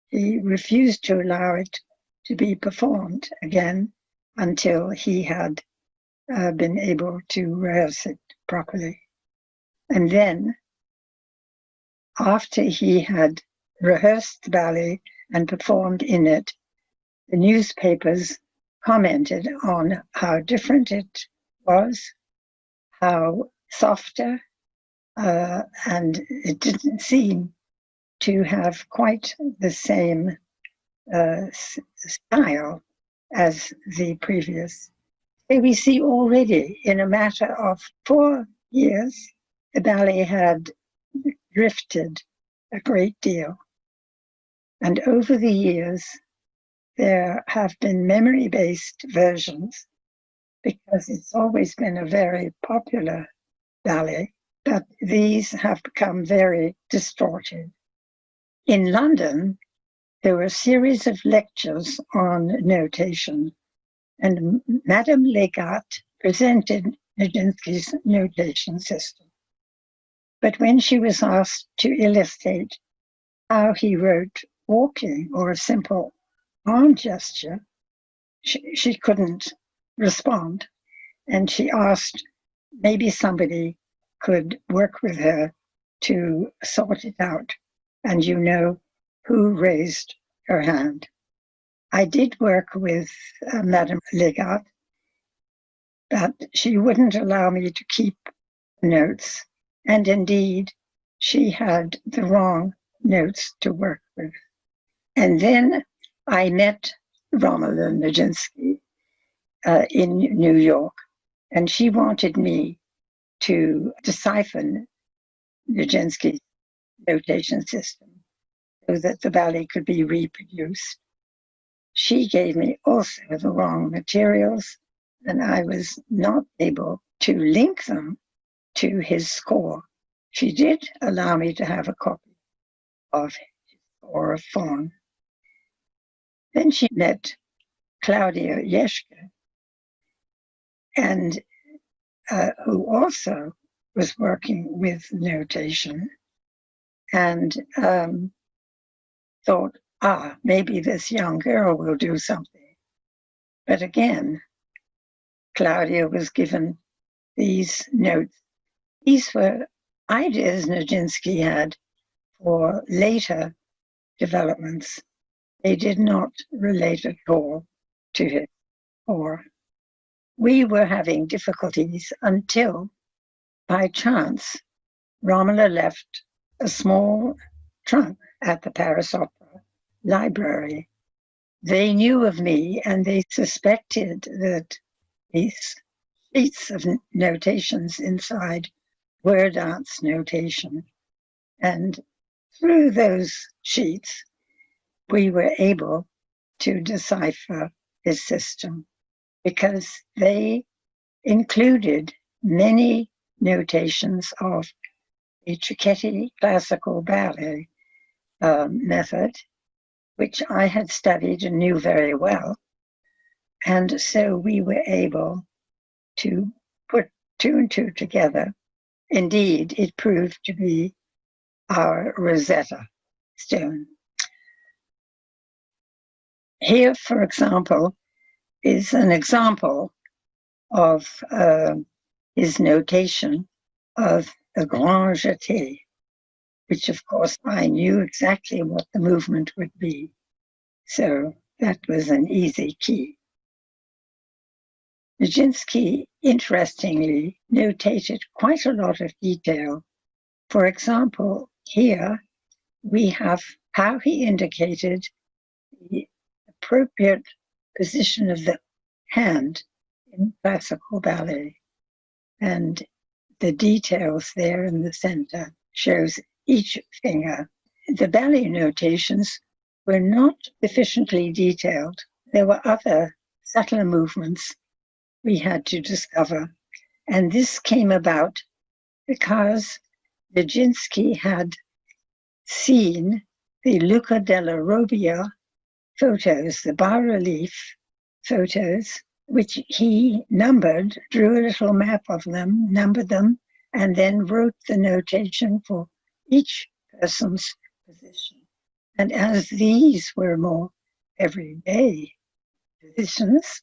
he refused to allow it to be performed again until he had been able to rehearse it properly. And then, after he had rehearsed the ballet and performed in it, the newspapers commented on how different it was, how softer, and it didn't seem to have quite the same style as the previous. So we see already in a matter of 4 years, the ballet had drifted a great deal. And over the years, there have been memory-based versions, because it's always been a very popular ballet, but these have become very distorted. In London, there were a series of lectures on notation, and Madame Legat presented Nijinsky's notation system. But when she was asked to illustrate how he wrote walking or a simple arm gesture, she couldn't respond. And she asked maybe somebody could work with her to sort it out. And you know who raised her hand. I did work with Madame Legat, but she wouldn't allow me to keep notes. And indeed, she had the wrong notes to work with. And then I met Romola Nijinsky in New York, and she wanted me to decipher Nijinsky's notation system so that the ballet could be reproduced. She gave me also the wrong materials, and I was not able to link them to his score. She did allow me to have a copy of his score of Faun. Then she met Claudia Jeschke, and who also was working with notation, and thought, maybe this young girl will do something. But again, Claudia was given these notes. These were ideas Nijinsky had for later developments. They did not relate at all to his score. We were having difficulties until, by chance, Romola left a small trunk at the Paris Opera Library. They knew of me, and they suspected that these sheets of notations inside were dance notation. And through those sheets, we were able to decipher his system, because they included many notations of the Cecchetti classical ballet method, which I had studied and knew very well. And so we were able to put two and two together. Indeed, it proved to be our Rosetta Stone. Here, for example, is an example of his notation of a grand jeté, which of course I knew exactly what the movement would be. So that was an easy key. Nijinsky, interestingly, notated quite a lot of detail. For example, here we have how he indicated the appropriate position of the hand in classical ballet. And the details there in the center shows each finger. The ballet notations were not sufficiently detailed. There were other subtler movements we had to discover. And this came about because Nijinsky had seen the Luca della Robbia photos, the bas-relief photos, which he numbered, drew a little map of them, numbered them, and then wrote the notation for each person's position. And as these were more everyday positions,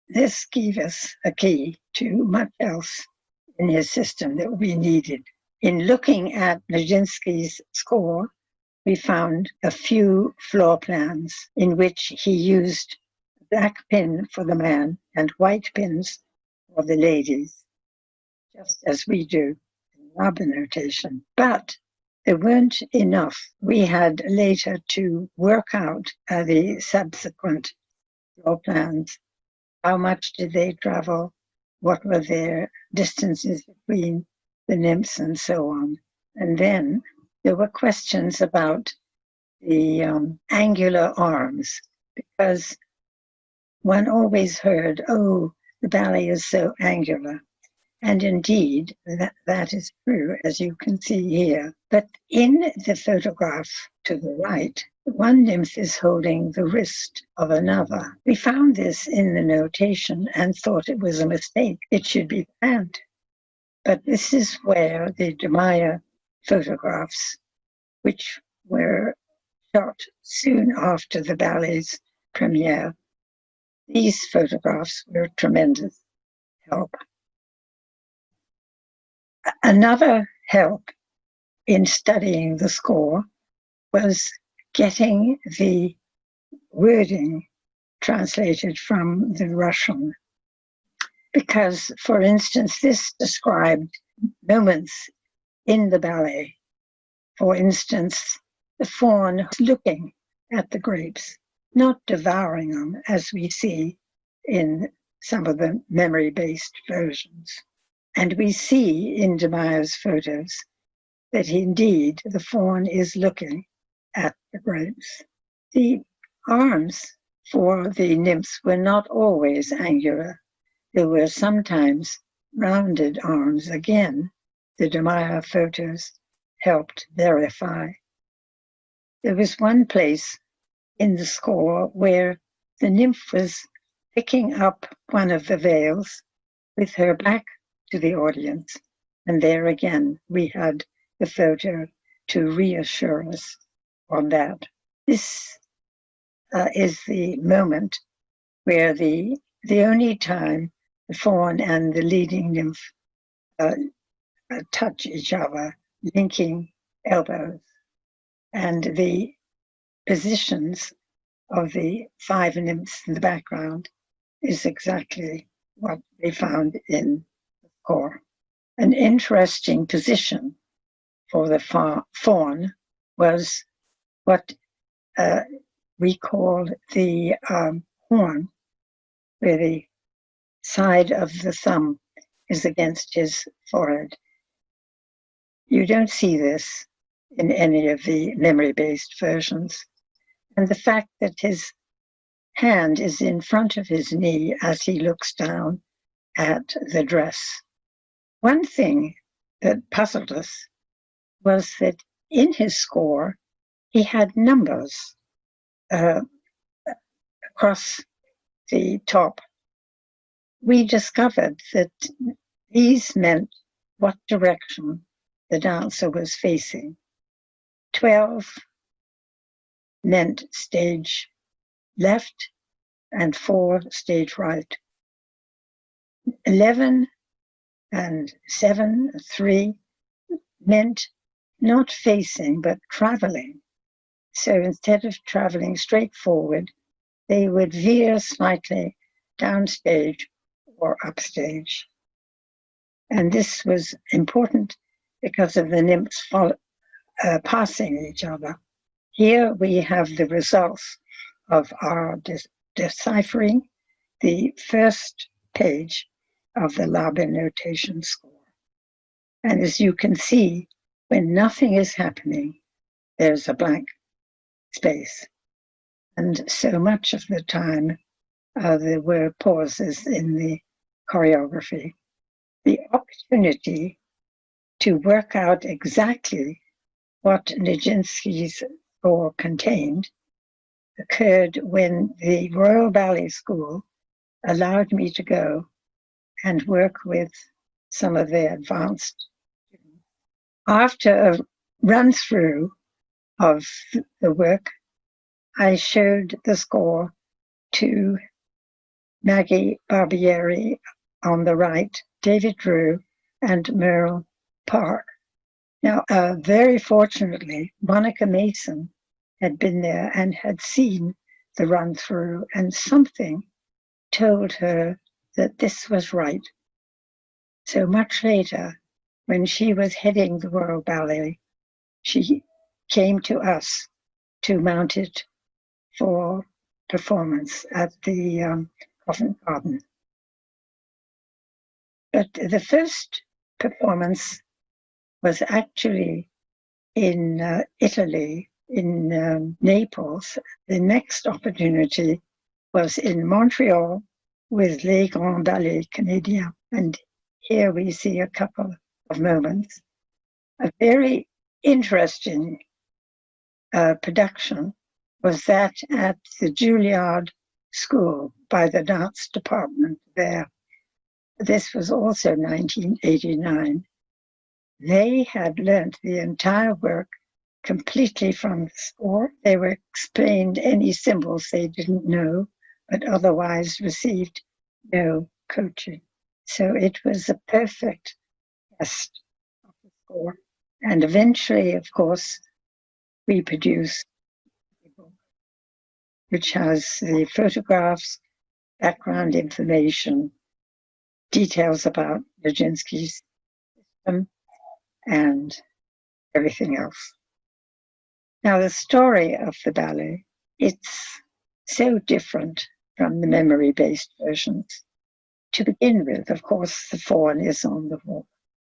this gave us a key to much else in his system that we needed. In looking at Nijinsky's score, we found a few floor plans in which he used a black pin for the man and white pins for the ladies, just as we do in rubber notation. But there weren't enough. We had later to work out the subsequent floor plans. How much did they travel? What were their distances between the nymphs and so on? And then there were questions about the angular arms, because one always heard, oh, the ballet is so angular. And indeed, that is true, as you can see here. But in the photograph to the right, one nymph is holding the wrist of another. We found this in the notation and thought it was a mistake. It should be the hand. But this is where the De Meyer photographs, which were shot soon after the ballet's premiere. These photographs were a tremendous help. Another help in studying the score was getting the wording translated from the Russian. Because, for instance, this described moments in the ballet. For instance, the faun looking at the grapes, not devouring them, as we see in some of the memory-based versions. And we see in de Meyer's photos that indeed the faun is looking at the grapes. The arms for the nymphs were not always angular. There were sometimes rounded arms. Again, the de Meyer photos helped verify. There was one place in the score where the nymph was picking up one of the veils with her back to the audience. And there again, we had the photo to reassure us on that. This is the moment where the only time the faun and the leading nymph touch each other, linking elbows. And the positions of the 5 nymphs in the background is exactly what they found in the score. An interesting position for the faun was what we called the horn, where the side of the thumb is against his forehead. You don't see this in any of the memory-based versions. And the fact that his hand is in front of his knee as he looks down at the dress. One thing that puzzled us was that in his score, he had numbers across the top. We discovered that these meant what direction the dancer was facing. 12 meant stage left and 4 stage right. 11 and 7, 3 meant not facing but traveling. So instead of traveling straight forward, they would veer slightly downstage or upstage. And this was important because of the nymphs passing each other. Here we have the results of our deciphering the first page of the Labe notation score. And as you can see, when nothing is happening, there's a blank space. And so much of the time, there were pauses in the choreography. The opportunity to work out exactly what Nijinsky's score contained occurred when the Royal Ballet School allowed me to go and work with some of their advanced students. After a run-through of the work, I showed the score to Maggie Barbieri on the right, David Drew, and Merle Park. Now, very fortunately, Monica Mason had been there and had seen the run-through, and something told her that this was right. So much later, when she was heading the Royal Ballet, she came to us to mount it for performance at the Covent Garden. But the first performance was actually in Italy, in Naples. The next opportunity was in Montreal with Les Grands Ballets Canadiens. And here we see a couple of moments. A very interesting production was that at the Juilliard School by the dance department there. This was also 1989. They had learnt the entire work completely from the score. They were explained any symbols they didn't know, but otherwise received no coaching. So it was a perfect test of the score. And eventually, of course, we produced a book which has the photographs, background information, details about Nijinsky's system, and everything else. Now, the story of the ballet, it's so different from the memory-based versions. To begin with, of course, the faun is on the wall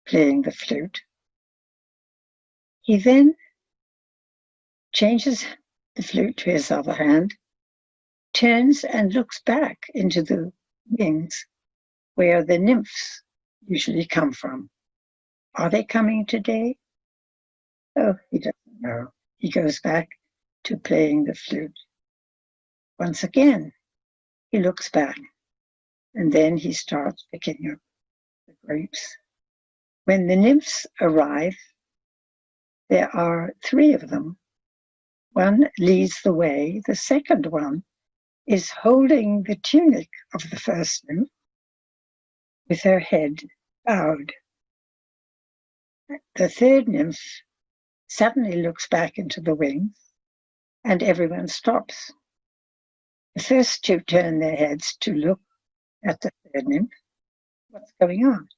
playing the flute. He then changes the flute to his other hand, turns and looks back into the wings where the nymphs usually come from. Are they coming today? Oh, he doesn't know. He goes back to playing the flute. Once again, he looks back, and then he starts picking up the grapes. When the nymphs arrive, there are 3 of them. One leads the way. The second one is holding the tunic of the first nymph with her head bowed. The third nymph suddenly looks back into the wings, and everyone stops. The first 2 turn their heads to look at the third nymph. What's going on?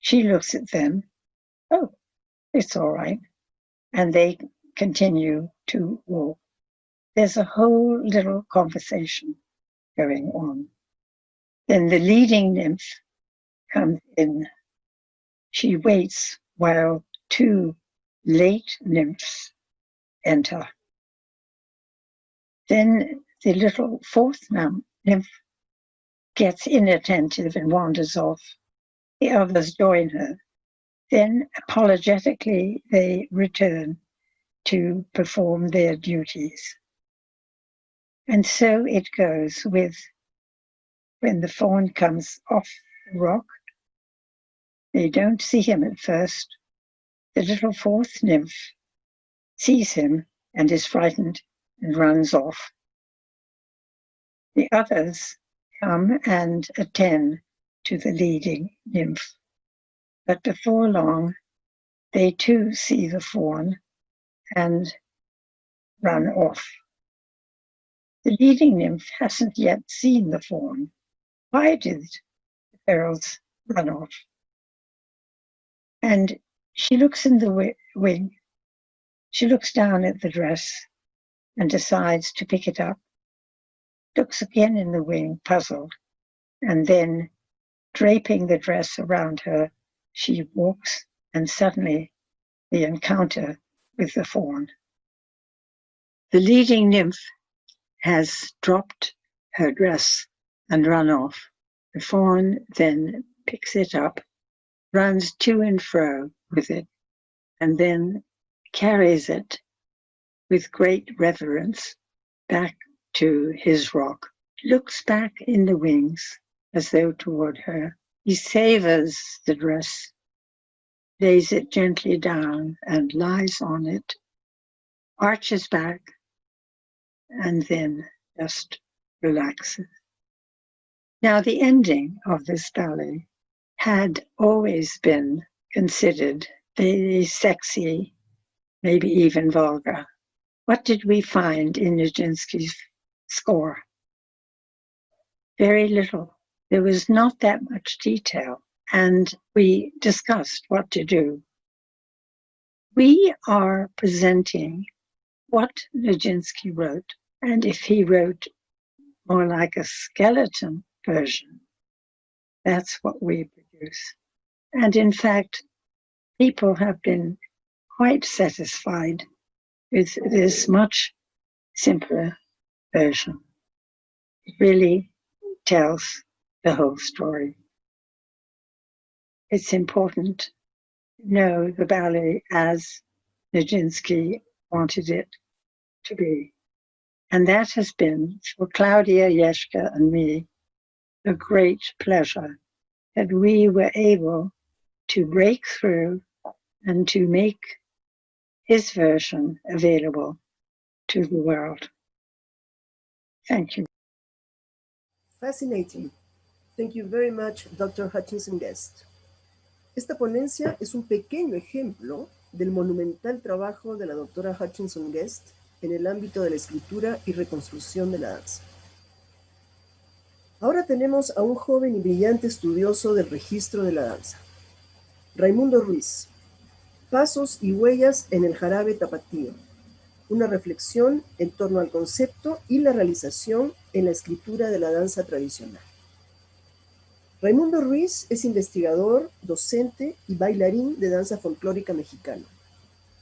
She looks at them. Oh, it's all right. And they continue to walk. There's a whole little conversation going on. Then the leading nymph comes in. She waits while 2 late nymphs enter. Then the little 4th nymph gets inattentive and wanders off. The others join her. Then, apologetically, they return to perform their duties. And so it goes with when the faun comes off the rock. They don't see him at first. The little 4th nymph sees him and is frightened and runs off. The others come and attend to the leading nymph. But before long, they too see the faun and run off. The leading nymph hasn't yet seen the faun. Why did the girls run off? And she looks in the wing. She looks down at the dress and decides to pick it up. Looks again in the wing, puzzled, and then, draping the dress around her, she walks, and suddenly the encounter with the faun. The leading nymph has dropped her dress and run off. The faun then picks it up, runs to and fro with it, and then carries it with great reverence back to his rock. Looks back in the wings as though toward her. He savors the dress, lays it gently down and lies on it, arches back, and then just relaxes. Now, the ending of this ballet had always been considered very sexy, maybe even vulgar. What did we find in Nijinsky's score? Very little. There was not that much detail, and we discussed what to do. We are presenting what Nijinsky wrote, and if he wrote more like a skeleton version, that's what we produce. And in fact, people have been quite satisfied with this much simpler version. It really tells the whole story. It's important to know the ballet as Nijinsky wanted it to be. And that has been, for Claudia, Jeschke, and me, a great pleasure that we were able to break through and to make his version available to the world. Thank you. Fascinating. Thank you very much, Dr. Hutchinson Guest. Esta ponencia es un pequeño ejemplo del monumental trabajo de la doctora Hutchinson Guest en el ámbito de la escritura y reconstrucción de la danza. Ahora tenemos a un joven y brillante estudioso del registro de la danza. Raymundo Ruiz, Pasos y huellas en el Jarabe Tapatío. Una reflexión en torno al concepto y la realización en la escritura de la danza tradicional. Raymundo Ruiz es investigador, docente y bailarín de danza folclórica mexicana.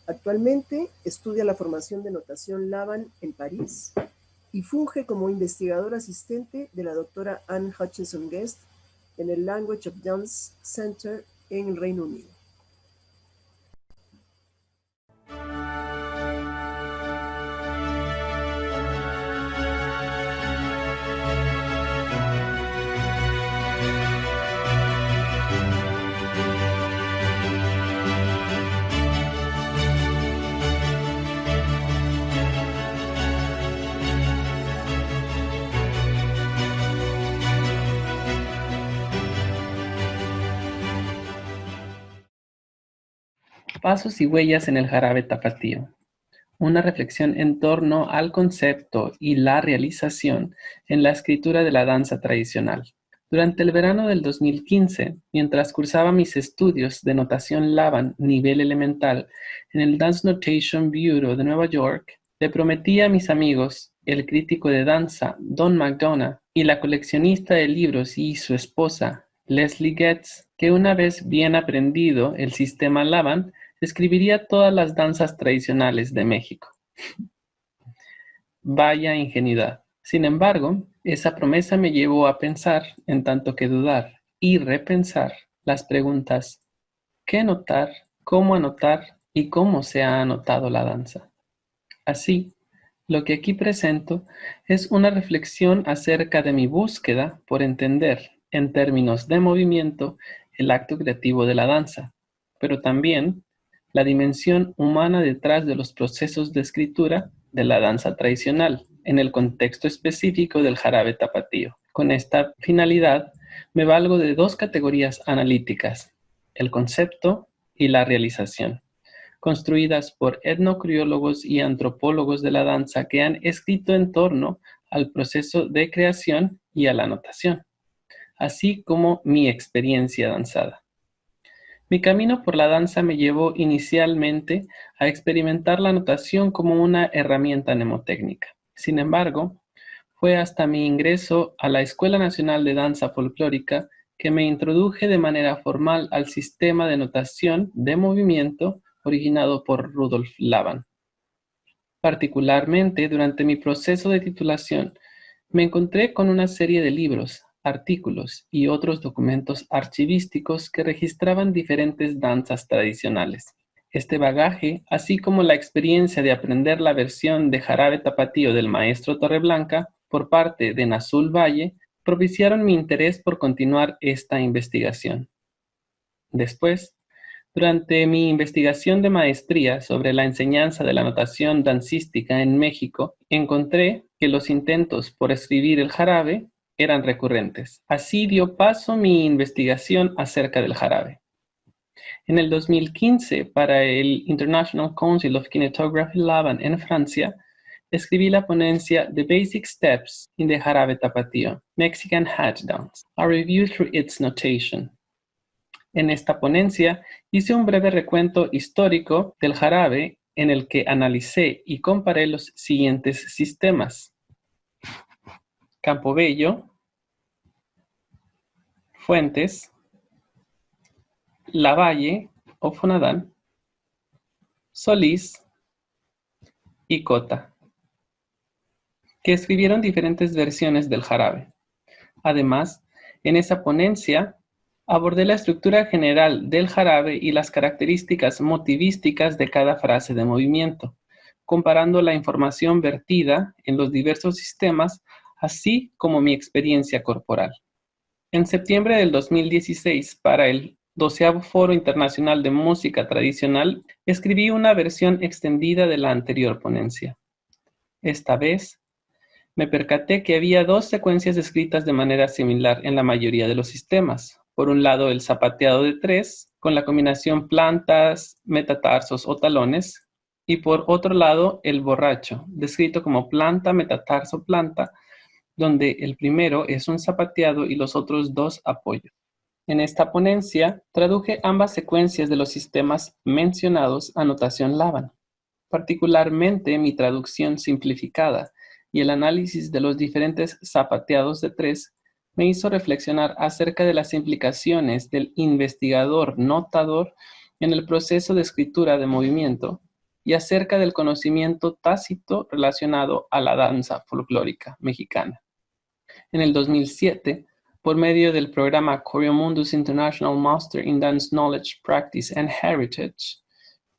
Actualmente estudia la formación de notación Laban en París y funge como investigador asistente de la doctora Anne Hutchinson Guest en el Language of Dance Center en el Reino Unido. Pasos y huellas en el Jarabe Tapatío. Una reflexión en torno al concepto y la realización en la escritura de la danza tradicional. Durante el verano del 2015, mientras cursaba mis estudios de notación Laban nivel elemental en el Dance Notation Bureau de Nueva York, le prometí a mis amigos, el crítico de danza Don McDonough y la coleccionista de libros y su esposa Leslie Getz, que una vez bien aprendido el sistema Laban, escribiría todas las danzas tradicionales de México. Vaya ingenuidad. Sin embargo, esa promesa me llevó a pensar, en tanto que dudar y repensar las preguntas: ¿qué anotar? ¿Cómo anotar? ¿Y cómo se ha anotado la danza? Así, lo que aquí presento es una reflexión acerca de mi búsqueda por entender, en términos de movimiento, el acto creativo de la danza, pero también la dimensión humana detrás de los procesos de escritura de la danza tradicional, en el contexto específico del Jarabe Tapatío. Con esta finalidad, me valgo de dos categorías analíticas: el concepto y la realización, construidas por etnocriólogos y antropólogos de la danza que han escrito en torno al proceso de creación y a la notación, así como mi experiencia danzada. Mi camino por la danza me llevó inicialmente a experimentar la notación como una herramienta mnemotécnica. Sin embargo, fue hasta mi ingreso a la Escuela Nacional de Danza Folclórica que me introduje de manera formal al sistema de notación de movimiento originado por Rudolf Laban. Particularmente, durante mi proceso de titulación, me encontré con una serie de libros, artículos y otros documentos archivísticos que registraban diferentes danzas tradicionales. Este bagaje, así como la experiencia de aprender la versión de Jarabe Tapatío del maestro Torreblanca por parte de Nazul Valle, propiciaron mi interés por continuar esta investigación. Después, durante mi investigación de maestría sobre la enseñanza de la notación dancística en México, encontré que los intentos por escribir el jarabe eran recurrentes. Así dio paso mi investigación acerca del jarabe. En el 2015, para el International Council of Kinetography Laban en Francia, escribí la ponencia The Basic Steps in the Jarabe Tapatío, Mexican Hatch Dance, a Review Through Its Notation. En esta ponencia hice un breve recuento histórico del jarabe en el que analicé y comparé los siguientes sistemas: Campobello, Fuentes, Lavalle o Fonadán, Solís y Cota, que escribieron diferentes versiones del jarabe. Además, en esa ponencia abordé la estructura general del jarabe y las características motivísticas de cada frase de movimiento, comparando la información vertida en los diversos sistemas, así como mi experiencia corporal. En septiembre del 2016, para el 12º Foro Internacional de Música Tradicional, escribí una versión extendida de la anterior ponencia. Esta vez, me percaté que había dos secuencias escritas de manera similar en la mayoría de los sistemas. Por un lado, el zapateado de 3, con la combinación plantas, metatarsos o talones, y por otro lado, el borracho, descrito como planta, metatarso, planta, donde el primero es un zapateado y los otros dos apoyos. En esta ponencia, traduje ambas secuencias de los sistemas mencionados a notación Laban, particularmente mi traducción simplificada y el análisis de los diferentes zapateados de 3 me hizo reflexionar acerca de las implicaciones del investigador notador en el proceso de escritura de movimiento y acerca del conocimiento tácito relacionado a la danza folclórica mexicana. En el 2007, por medio del programa Corriomundus International Master in Dance Knowledge, Practice and Heritage,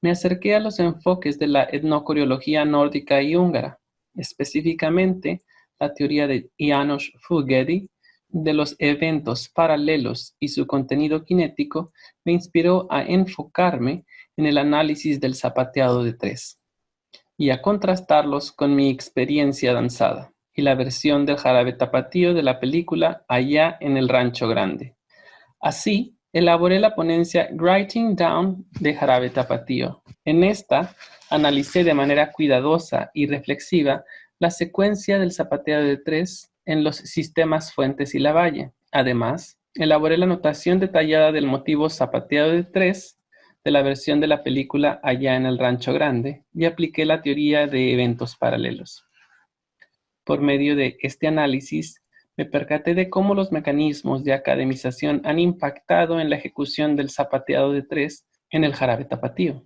me acerqué a los enfoques de la etnocoreología nórdica y húngara, específicamente la teoría de János Fugedi de los eventos paralelos y su contenido cinético me inspiró a enfocarme en el análisis del zapateado de 3 y a contrastarlos con mi experiencia danzada y la versión del Jarabe Tapatío de la película Allá en el Rancho Grande. Así, elaboré la ponencia Writing Down de Jarabe Tapatío. En esta, analicé de manera cuidadosa y reflexiva la secuencia del zapateado de 3 en los sistemas Fuentes y Lavalle. Además, elaboré la notación detallada del motivo zapateado de 3 de la versión de la película Allá en el Rancho Grande y apliqué la teoría de eventos paralelos. Por medio de este análisis, me percaté de cómo los mecanismos de academización han impactado en la ejecución del zapateado de 3 en el Jarabe Tapatío.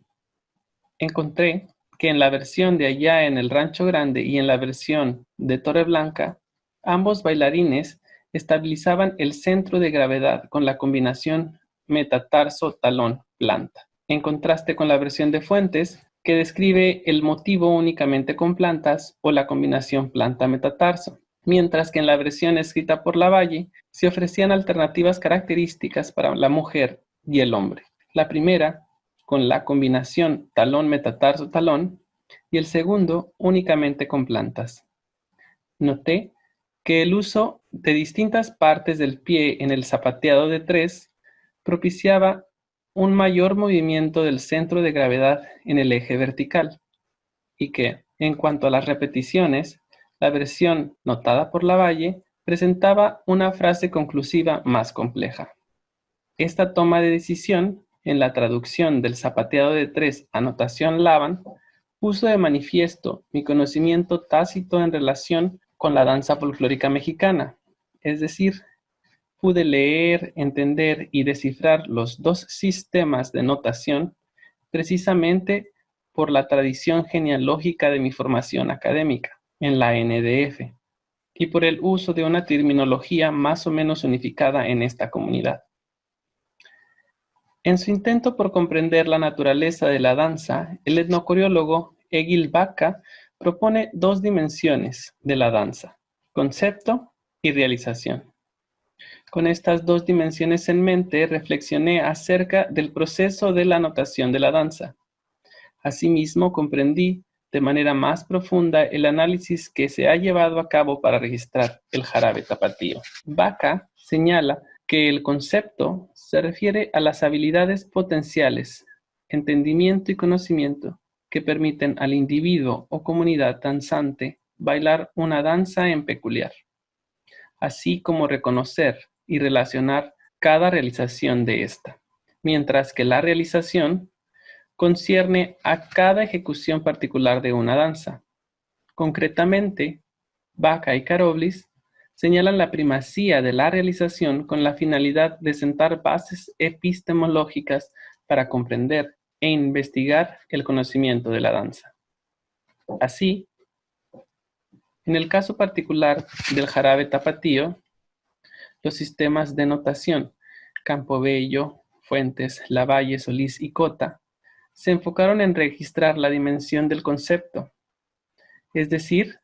Encontré que en la versión de Allá en el Rancho Grande y en la versión de Torreblanca, ambos bailarines estabilizaban el centro de gravedad con la combinación metatarso-talón-planta, en contraste con la versión de Fuentes, que describe el motivo únicamente con plantas o la combinación planta-metatarso, mientras que en la versión escrita por Lavalle se ofrecían alternativas características para la mujer y el hombre. La primera, con la combinación talón-metatarso-talón, y el segundo únicamente con plantas. Noté que el uso de distintas partes del pie en el zapateado de 3 propiciaba un mayor movimiento del centro de gravedad en el eje vertical, y que, en cuanto a las repeticiones, la versión notada por Lavalle presentaba una frase conclusiva más compleja. Esta toma de decisión, en la traducción del zapateado de 3 a notación Laban, puso de manifiesto mi conocimiento tácito en relación con la danza folclórica mexicana, es decir, pude leer, entender y descifrar los dos sistemas de notación precisamente por la tradición genealógica de mi formación académica en la NDF y por el uso de una terminología más o menos unificada en esta comunidad. En su intento por comprender la naturaleza de la danza, el etnocoreólogo Egil Baca propone dos dimensiones de la danza: concepto y realización. Con estas dos dimensiones en mente, reflexioné acerca del proceso de la notación de la danza. Asimismo, comprendí de manera más profunda el análisis que se ha llevado a cabo para registrar el Jarabe Tapatío. Baca señala que el concepto se refiere a las habilidades potenciales, entendimiento y conocimiento que permiten al individuo o comunidad danzante bailar una danza en peculiar, así como reconocer y relacionar cada realización de esta, mientras que la realización concierne a cada ejecución particular de una danza. Concretamente, Baca y Karoblis señalan la primacía de la realización con la finalidad de sentar bases epistemológicas para comprender e investigar el conocimiento de la danza. Así, en el caso particular del Jarabe Tapatío, los sistemas de notación Campobello, Fuentes, Lavalle, Solís y Cota se enfocaron en registrar la dimensión del concepto, es decir,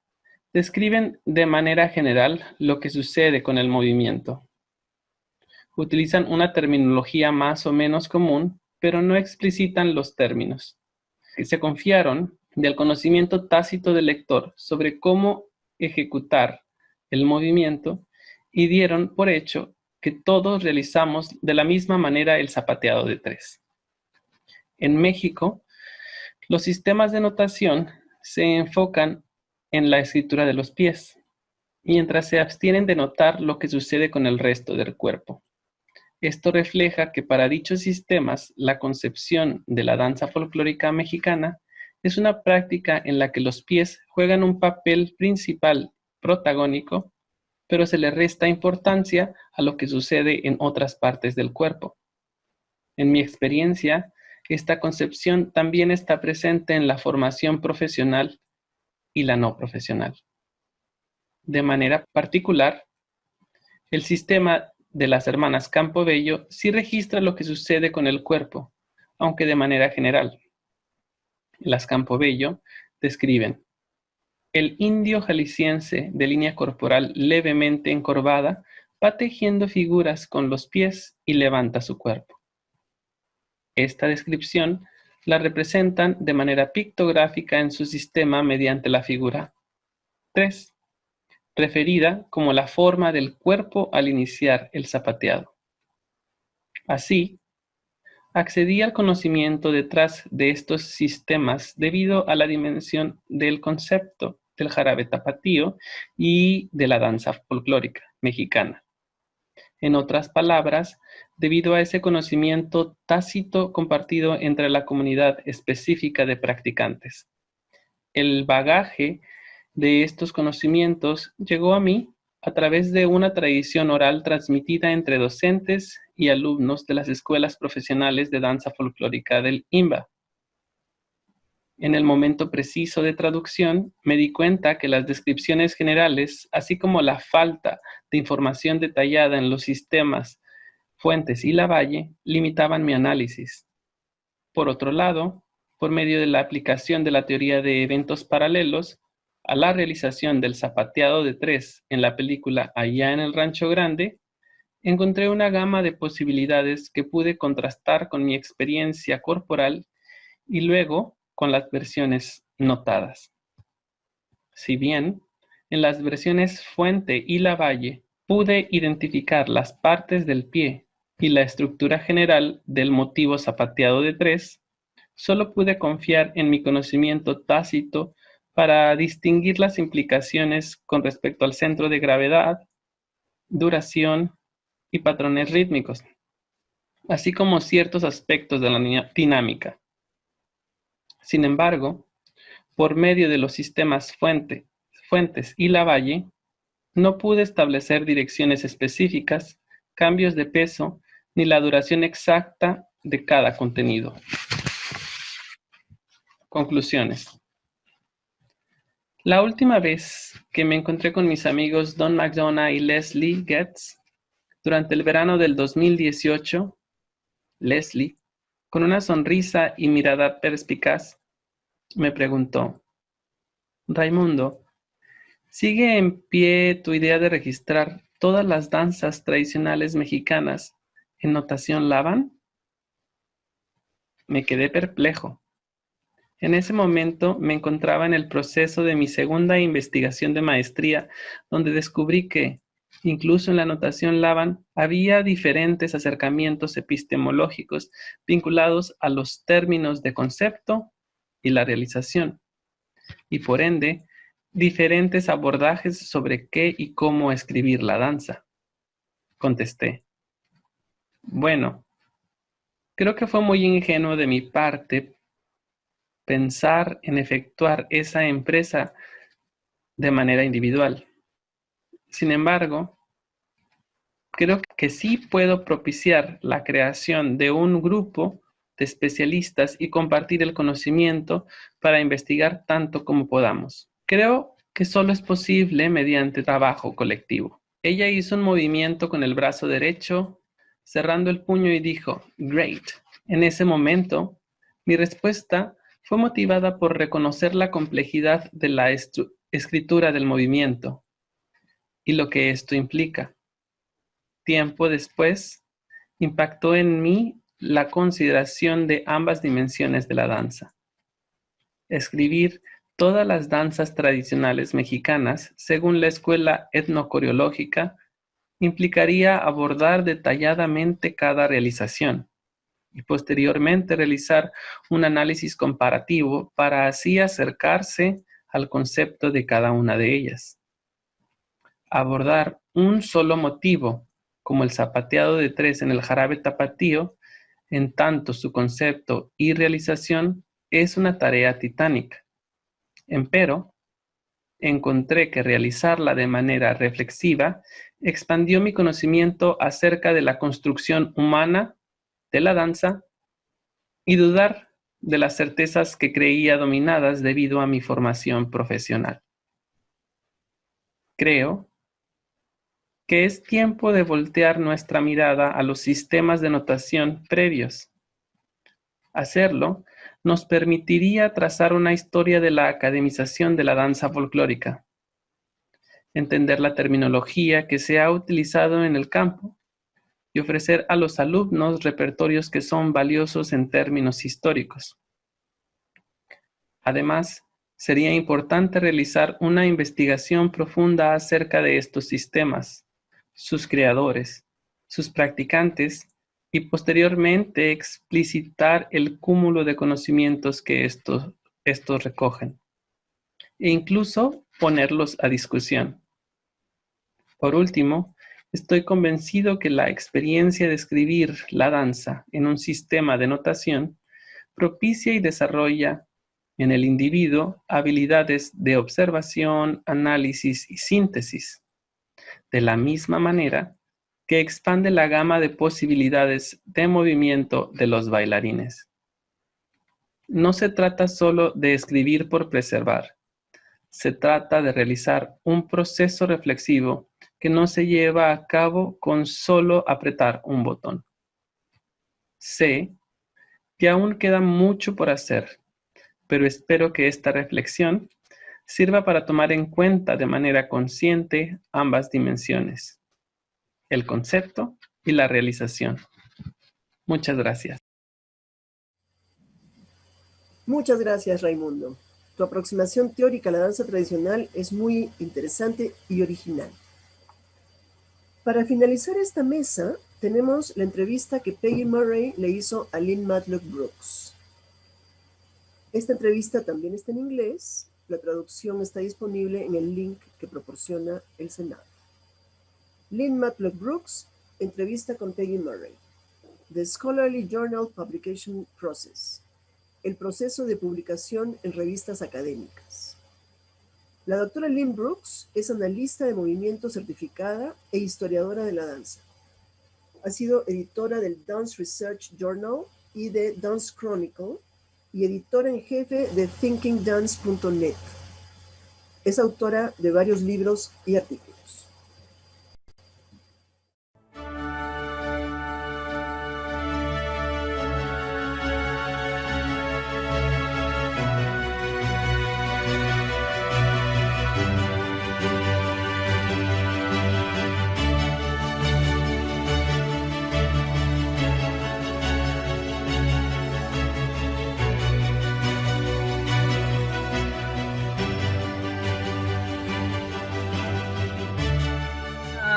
describen de manera general lo que sucede con el movimiento. Utilizan una terminología más o menos común, pero no explicitan los términos. Se confiaron del conocimiento tácito del lector sobre cómo ejecutar el movimiento y dieron por hecho que todos realizamos de la misma manera el zapateado de 3. En México, los sistemas de notación se enfocan en la escritura de los pies, mientras se abstienen de notar lo que sucede con el resto del cuerpo. Esto refleja que para dichos sistemas, la concepción de la danza folclórica mexicana es una práctica en la que los pies juegan un papel principal, protagónico, pero se le resta importancia a lo que sucede en otras partes del cuerpo. En mi experiencia, esta concepción también está presente en la formación profesional y la no profesional. De manera particular, el sistema de las hermanas Campobello sí registra lo que sucede con el cuerpo, aunque de manera general. Las Campobello describen: el indio jalisciense de línea corporal levemente encorvada va tejiendo figuras con los pies y levanta su cuerpo. Esta descripción la representan de manera pictográfica en su sistema mediante la figura 3, referida como la forma del cuerpo al iniciar el zapateado. Así, accedí al conocimiento detrás de estos sistemas debido a la dimensión del concepto del Jarabe Tapatío y de la danza folclórica mexicana. En otras palabras, debido a ese conocimiento tácito compartido entre la comunidad específica de practicantes. El bagaje de estos conocimientos llegó a mí a través de una tradición oral transmitida entre docentes y alumnos de las escuelas profesionales de danza folclórica del IMBA. En el momento preciso de traducción, me di cuenta que las descripciones generales, así como la falta de información detallada en los sistemas Fuentes y Lavalle, limitaban mi análisis. Por otro lado, por medio de la aplicación de la teoría de eventos paralelos a la realización del zapateado de 3 en la película Allá en el Rancho Grande, encontré una gama de posibilidades que pude contrastar con mi experiencia corporal y luego con las versiones notadas. Si bien en las versiones Fuente y Lavalle pude identificar las partes del pie y la estructura general del motivo zapateado de 3, solo pude confiar en mi conocimiento tácito para distinguir las implicaciones con respecto al centro de gravedad, duración y patrones rítmicos, así como ciertos aspectos de la dinámica. Sin embargo, por medio de los sistemas Fuentes y Lavalle, no pude establecer direcciones específicas, cambios de peso, ni la duración exacta de cada contenido. Conclusiones. La última vez que me encontré con mis amigos Don McDonough y Leslie Getz, durante el verano del 2018, Leslie, con una sonrisa y mirada perspicaz, me preguntó: Raymundo, ¿sigue en pie tu idea de registrar todas las danzas tradicionales mexicanas en notación Laban? Me quedé perplejo. En ese momento me encontraba en el proceso de mi segunda investigación de maestría, donde descubrí que, incluso en la notación Laban, había diferentes acercamientos epistemológicos vinculados a los términos de concepto y la realización, y por ende, diferentes abordajes sobre qué y cómo escribir la danza. Contesté: bueno, creo que fue muy ingenuo de mi parte pensar en efectuar esa empresa de manera individual. Sin embargo, creo que sí puedo propiciar la creación de un grupo de especialistas y compartir el conocimiento para investigar tanto como podamos. Creo que solo es posible mediante trabajo colectivo. Ella hizo un movimiento con el brazo derecho, cerrando el puño, y dijo: "Great". En ese momento, mi respuesta fue motivada por reconocer la complejidad de la escritura del movimiento y lo que esto implica. Tiempo después, impactó en mí la consideración de ambas dimensiones de la danza. Escribir todas las danzas tradicionales mexicanas, según la escuela etnocoreológica, implicaría abordar detalladamente cada realización y posteriormente realizar un análisis comparativo para así acercarse al concepto de cada una de ellas. Abordar un solo motivo, como el zapateado de tres en el Jarabe Tapatío, en tanto su concepto y realización, es una tarea titánica. Empero, encontré que realizarla de manera reflexiva expandió mi conocimiento acerca de la construcción humana de la danza y dudar de las certezas que creía dominadas debido a mi formación profesional. Creo que es tiempo de voltear nuestra mirada a los sistemas de notación previos. Hacerlo nos permitiría trazar una historia de la academización de la danza folclórica, entender la terminología que se ha utilizado en el campo y ofrecer a los alumnos repertorios que son valiosos en términos históricos. Además, sería importante realizar una investigación profunda acerca de estos sistemas, sus creadores, sus practicantes y posteriormente explicitar el cúmulo de conocimientos que estos recogen e incluso ponerlos a discusión. Por último, estoy convencido que la experiencia de escribir la danza en un sistema de notación propicia y desarrolla en el individuo habilidades de observación, análisis y síntesis, de la misma manera que expande la gama de posibilidades de movimiento de los bailarines. No se trata solo de escribir por preservar, se trata de realizar un proceso reflexivo que no se lleva a cabo con solo apretar un botón. Sé que aún queda mucho por hacer, pero espero que esta reflexión sirva para tomar en cuenta de manera consciente ambas dimensiones, el concepto y la realización. Muchas gracias. Muchas gracias, Raymundo. Tu aproximación teórica a la danza tradicional es muy interesante y original. Para finalizar esta mesa, tenemos la entrevista que Peggy Murray le hizo a Lynn Matlock Brooks. Esta entrevista también está en inglés. La traducción está disponible en el link que proporciona el Senado. Lynn Matlock Brooks, entrevista con Peggy Murray. The Scholarly Journal Publication Process. El proceso de publicación en revistas académicas. La doctora Lynn Brooks es analista de movimiento certificada e historiadora de la danza. Ha sido editora del Dance Research Journal y de Dance Chronicle y editora en jefe de thinkingdance.net. Es autora de varios libros y artículos.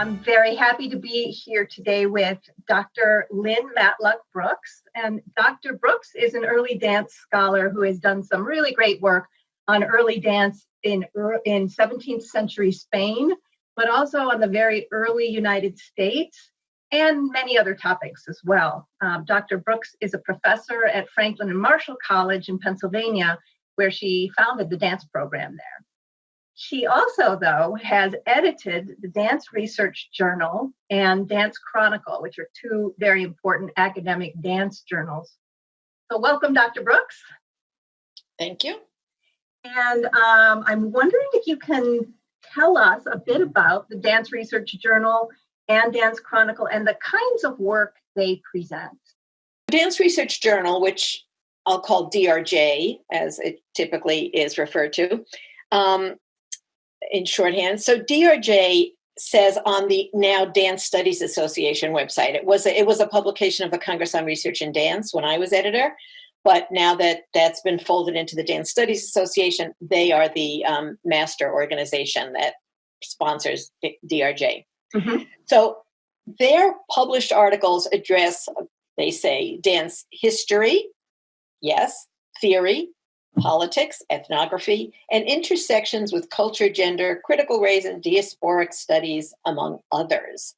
I'm very happy to be here today with Dr. Lynn Matlock Brooks. And Dr. Brooks is an early dance scholar who has done some really great work on early dance in 17th century Spain, but also on the very early United States and many other topics as well. Dr. Brooks is a professor at Franklin and Marshall College in Pennsylvania, where she founded the dance program there. She also, though, has edited the Dance Research Journal and Dance Chronicle, which are two very important academic dance journals. So welcome, Dr. Brooks. Thank you. And I'm wondering if you can tell us a bit about the Dance Research Journal and Dance Chronicle and the kinds of work they present. Dance Research Journal, which I'll call DRJ, as it typically is referred to, in shorthand. So DRJ says on the now Dance Studies Association website. It was a publication of the Congress on Research in Dance when I was editor, but now that that's been folded into the Dance Studies Association, they are the master organization that sponsors DRJ. Mm-hmm. So their published articles address, they say, dance history, yes, theory, politics, ethnography, and intersections with culture, gender, critical race, and diasporic studies, among others.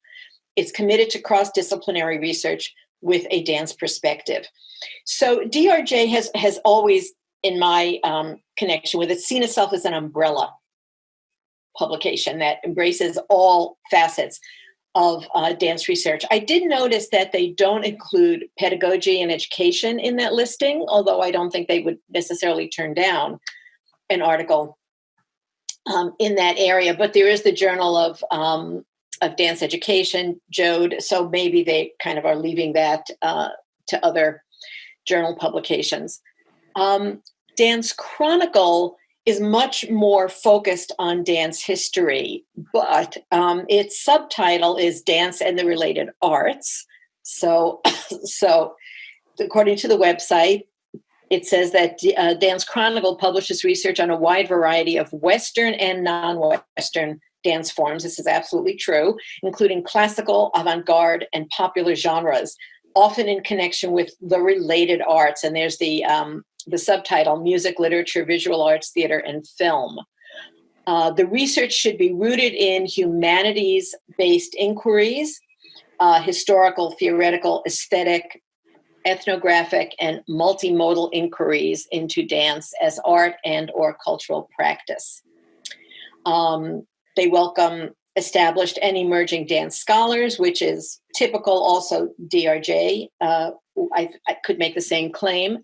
It's committed to cross-disciplinary research with a dance perspective. So DRJ has always, in my connection with it, seen itself as an umbrella publication that embraces all facets of dance research. I did notice that they don't include pedagogy and education in that listing, although I don't think they would necessarily turn down an article in that area. But there is the Journal of Dance Education, JODE, so maybe they kind of are leaving that to other journal publications. Dance Chronicle is much more focused on dance history, but its subtitle is Dance and the Related Arts. So according to the website, it says that Dance Chronicle publishes research on a wide variety of Western and non-Western dance forms. This is absolutely true, including classical, avant-garde, and popular genres, often in connection with the related arts. And there's the subtitle, Music, Literature, Visual Arts, Theater, and Film. The research should be rooted in humanities-based inquiries, historical, theoretical, aesthetic, ethnographic, and multimodal inquiries into dance as art and or cultural practice. They welcome established and emerging dance scholars, which is typical also DRJ. I could make the same claim.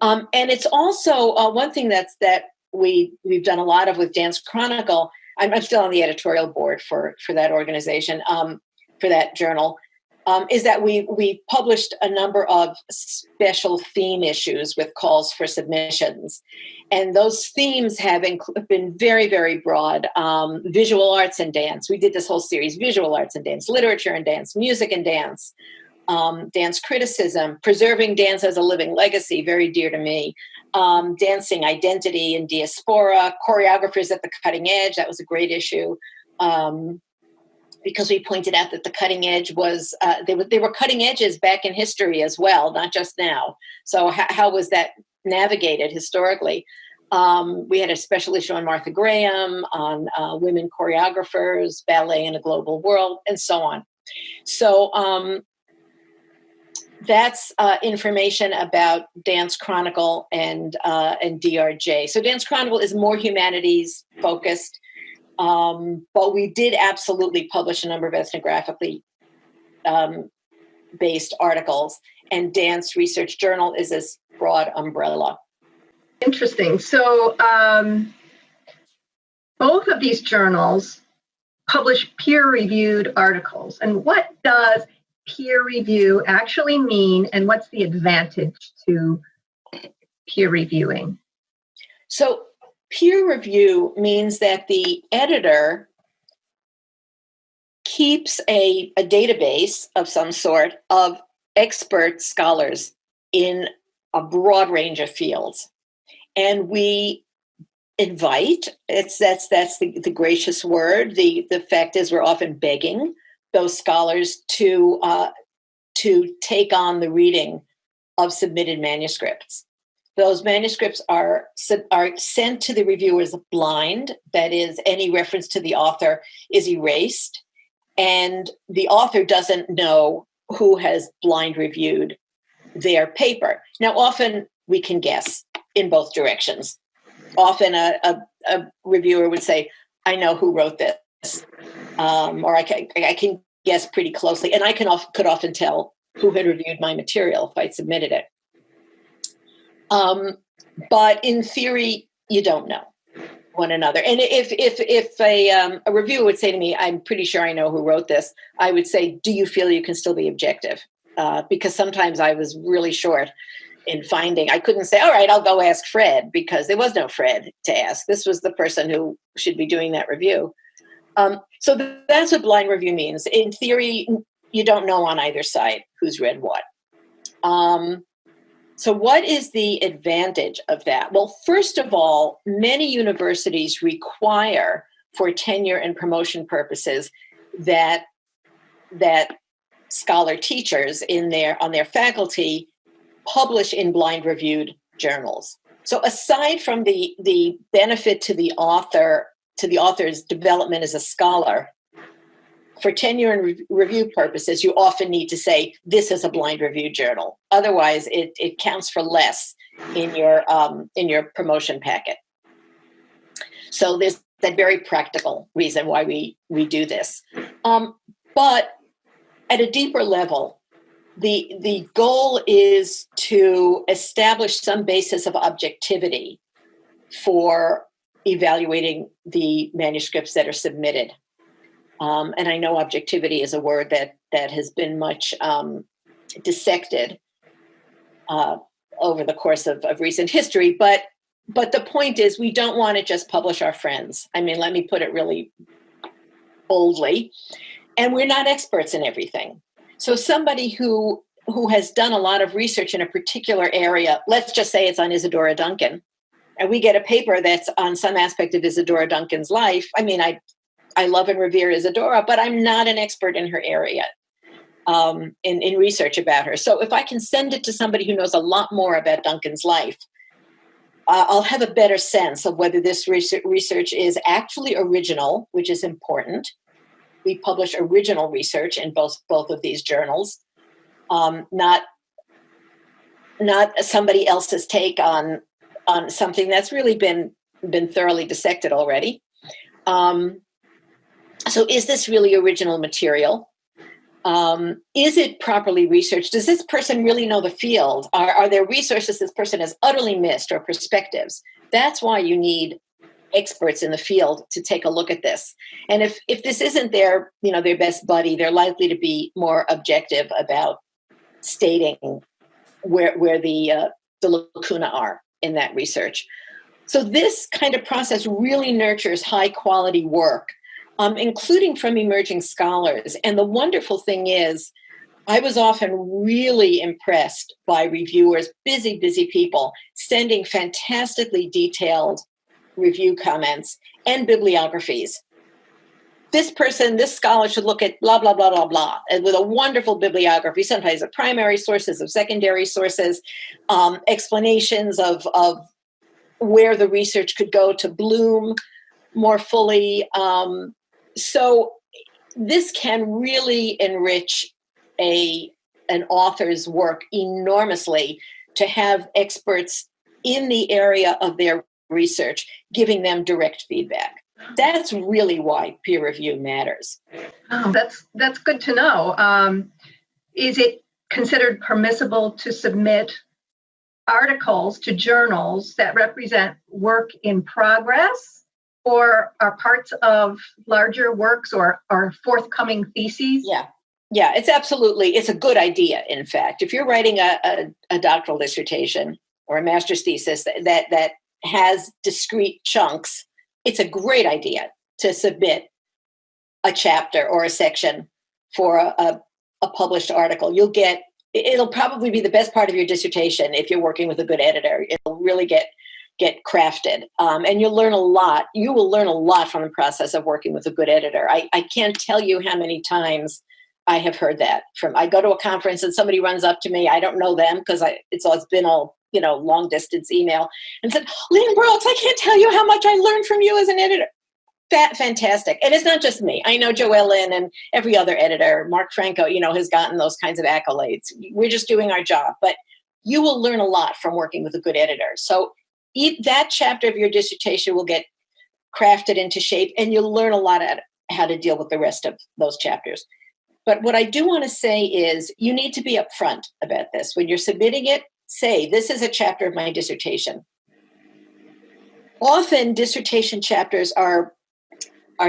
And it's also one thing that we've done a lot of with Dance Chronicle. I'm still on the editorial board for that organization, for that journal, is that we published a number of special theme issues with calls for submissions. And those themes have been very, very broad. Visual arts and dance. We did this whole series, visual arts and dance, literature and dance, music and dance, dance criticism, preserving dance as a living legacy, very dear to me, dancing identity and diaspora, choreographers at the cutting edge. That was a great issue. Because we pointed out that the cutting edge was, they were cutting edges back in history as well, not just now. So how was that navigated historically? We had a special issue on Martha Graham, on women choreographers, ballet in a global world, and so on. So that's information about Dance Chronicle and DRJ. So Dance Chronicle is more humanities focused. But we did absolutely publish a number of ethnographically based articles, and Dance Research Journal is this broad umbrella. Interesting. So both of these journals publish peer-reviewed articles. And what does peer review actually mean, and what's the advantage to peer reviewing? So peer review means that the editor keeps a database of some sort of expert scholars in a broad range of fields. And we invite, that's the gracious word. The fact is we're often begging those scholars to take on the reading of submitted manuscripts. Those manuscripts are sent to the reviewers blind. That is, any reference to the author is erased, and the author doesn't know who has blind reviewed their paper. Now, often we can guess in both directions. Often a reviewer would say, I know who wrote this, or I can guess pretty closely, and I could often tell who had reviewed my material if I'd submitted it. But in theory, you don't know one another. And if a reviewer would say to me, I'm pretty sure I know who wrote this, I would say, do you feel you can still be objective? Because sometimes I was really short in finding, I couldn't say, all right, I'll go ask Fred, because there was no Fred to ask. This was the person who should be doing that review. So that's what blind review means. In theory, you don't know on either side who's read what. So what is the advantage of that? Well, first of all, many universities require for tenure and promotion purposes that scholar teachers on their faculty publish in blind reviewed journals. So aside from the benefit to the author's development as a scholar, for tenure and review purposes, you often need to say, this is a blind review journal. Otherwise, it counts for less in your promotion packet. So there's that very practical reason why we do this. But at a deeper level, the goal is to establish some basis of objectivity for evaluating the manuscripts that are submitted. And I know objectivity is a word that has been much dissected over the course of recent history, but the point is we don't want to just publish our friends. I mean, let me put it really boldly. And we're not experts in everything. So somebody who has done a lot of research in a particular area, let's just say it's on Isadora Duncan, and we get a paper that's on some aspect of Isadora Duncan's life. I mean, I love and revere Isadora, but I'm not an expert in her area in research about her. So if I can send it to somebody who knows a lot more about Duncan's life, I'll have a better sense of whether this research is actually original, which is important. We publish original research in both of these journals, not somebody else's take on something that's really been thoroughly dissected already. So is this really original material? Is it properly researched? Does this person really know the field? Are there resources this person has utterly missed or perspectives? That's why you need experts in the field to take a look at this. And if this isn't their best buddy, they're likely to be more objective about stating where the lacuna are in that research. So this kind of process really nurtures high quality work, including from emerging scholars. And the wonderful thing is, I was often really impressed by reviewers, busy people, sending fantastically detailed review comments and bibliographies. This scholar should look at blah, blah, blah, blah, blah, and with a wonderful bibliography, sometimes of primary sources, of secondary sources, explanations of where the research could go to bloom more fully. So this can really enrich an author's work enormously, to have experts in the area of their research giving them direct feedback. That's really why peer review matters. Oh, that's good to know. Is it considered permissible to submit articles to journals that represent work in progress, or are parts of larger works or forthcoming theses? Yeah, it's a good idea, in fact. If you're writing a doctoral dissertation or a master's thesis that has discrete chunks, it's a great idea to submit a chapter or a section for a published article. It'll probably be the best part of your dissertation if you're working with a good editor. It'll really get crafted, and you'll learn a lot. You will learn a lot from the process of working with a good editor. I can't tell you how many times I have heard that I go to a conference and somebody runs up to me. I don't know them because it's been all long distance email, and said, "Lynn Brooks, I can't tell you how much I learned from you as an editor." Fantastic. And it's not just me. I know Joellen and every other editor, Mark Franco, has gotten those kinds of accolades. We're just doing our job, but you will learn a lot from working with a good editor. So that chapter of your dissertation will get crafted into shape, and you'll learn a lot at how to deal with the rest of those chapters. But what I do want to say is you need to be upfront about this. When you're submitting it, say, this is a chapter of my dissertation. Often dissertation chapters are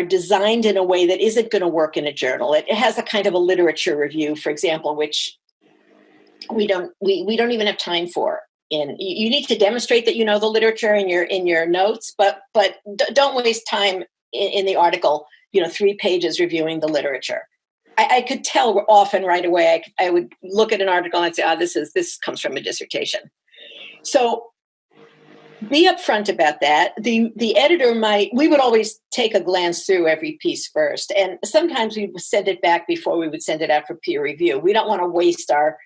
designed in a way that isn't going to work in a journal. It has a kind of a literature review, for example, which we don't even have time for. You need to demonstrate that you know the literature in your notes, but don't waste time in the article, 3 pages reviewing the literature. I could tell often right away. I would look at an article and I'd say, this comes from a dissertation. So be upfront about that. The editor we would always take a glance through every piece first. And sometimes we would send it back before we would send it out for peer review. We don't want to waste our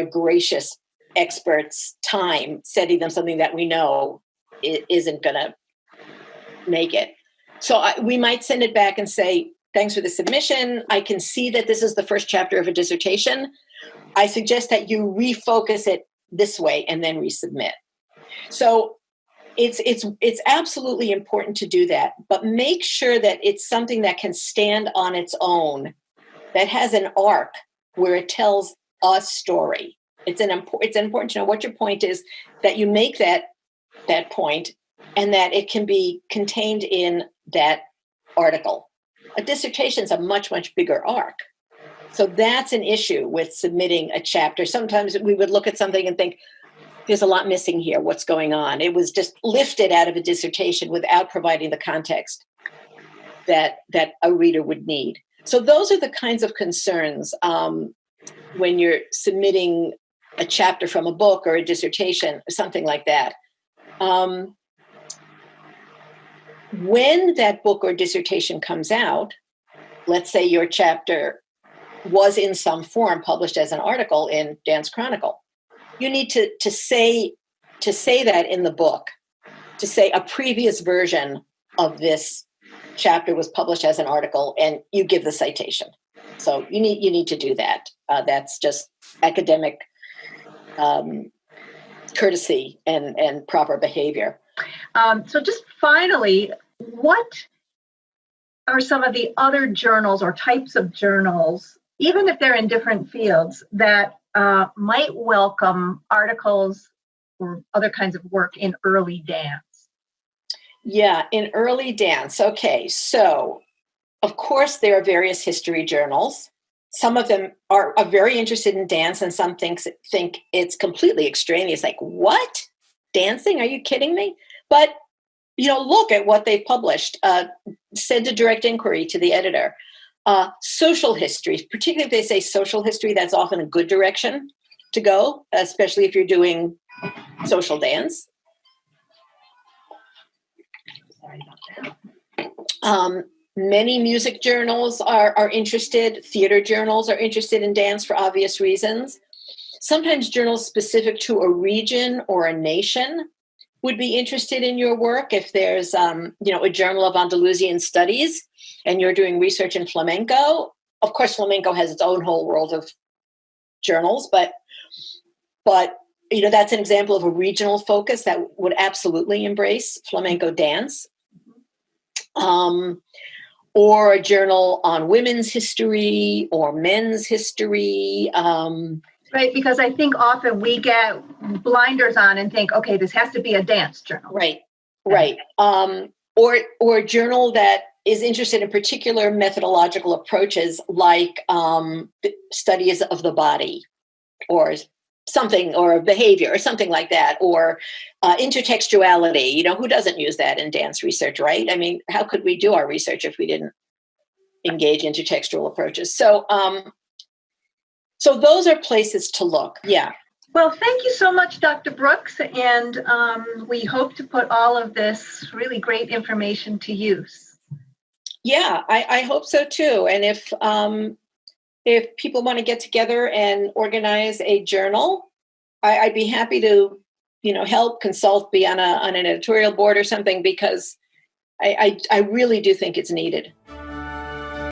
gracious experts' time sending them something that we know isn't going to make it. So we might send it back and say, thanks for the submission. I can see that this is the first chapter of a dissertation. I suggest that you refocus it this way and then resubmit. So it's absolutely important to do that, but make sure that it's something that can stand on its own, that has an arc where it tells a story. It's important to know what your point is, that you make that point, and that it can be contained in that article. A dissertation is a much, much bigger arc. So that's an issue with submitting a chapter. Sometimes we would look at something and think, there's a lot missing here. What's going on? It was just lifted out of a dissertation without providing the context that a reader would need. So those are the kinds of concerns when you're submitting a chapter from a book or a dissertation or something like that. When that book or dissertation comes out, let's say your chapter was in some form published as an article in Dance Chronicle, you need to say that in the book, to say a previous version of this chapter was published as an article, and you give the citation. So you need to do that. That's just academic courtesy and proper behavior. So just finally, what are some of the other journals or types of journals, even if they're in different fields, that might welcome articles or other kinds of work in early dance? Yeah, in early dance. Okay, so of course there are various history journals. Some of them are very interested in dance, and some think it's completely extraneous. Like, what? Dancing? Are you kidding me? But, look at what they've published. Send a direct inquiry to the editor. Social history, particularly if they say social history, that's often a good direction to go, especially if you're doing social dance. Sorry about that. Many music journals are interested. Theater journals are interested in dance for obvious reasons. Sometimes journals specific to a region or a nation would be interested in your work. If there's, a journal of Andalusian studies and you're doing research in flamenco, of course, flamenco has its own whole world of journals, but that's an example of a regional focus that would absolutely embrace flamenco dance. Or a journal on women's history or men's history. Right, because I think often we get blinders on and think, okay, this has to be a dance journal. Right. Or a journal that is interested in particular methodological approaches like studies of the body or something, or behavior or something like that, or intertextuality. Who doesn't use that in dance research, right? I mean, how could we do our research if we didn't engage intertextual approaches? So those are places to look. Yeah. Well, thank you so much, Dr. Brooks. And we hope to put all of this really great information to use. Yeah, I hope so too. And if people want to get together and organize a journal, I'd be happy to, help, consult, be on an editorial board or something, because I really do think it's needed.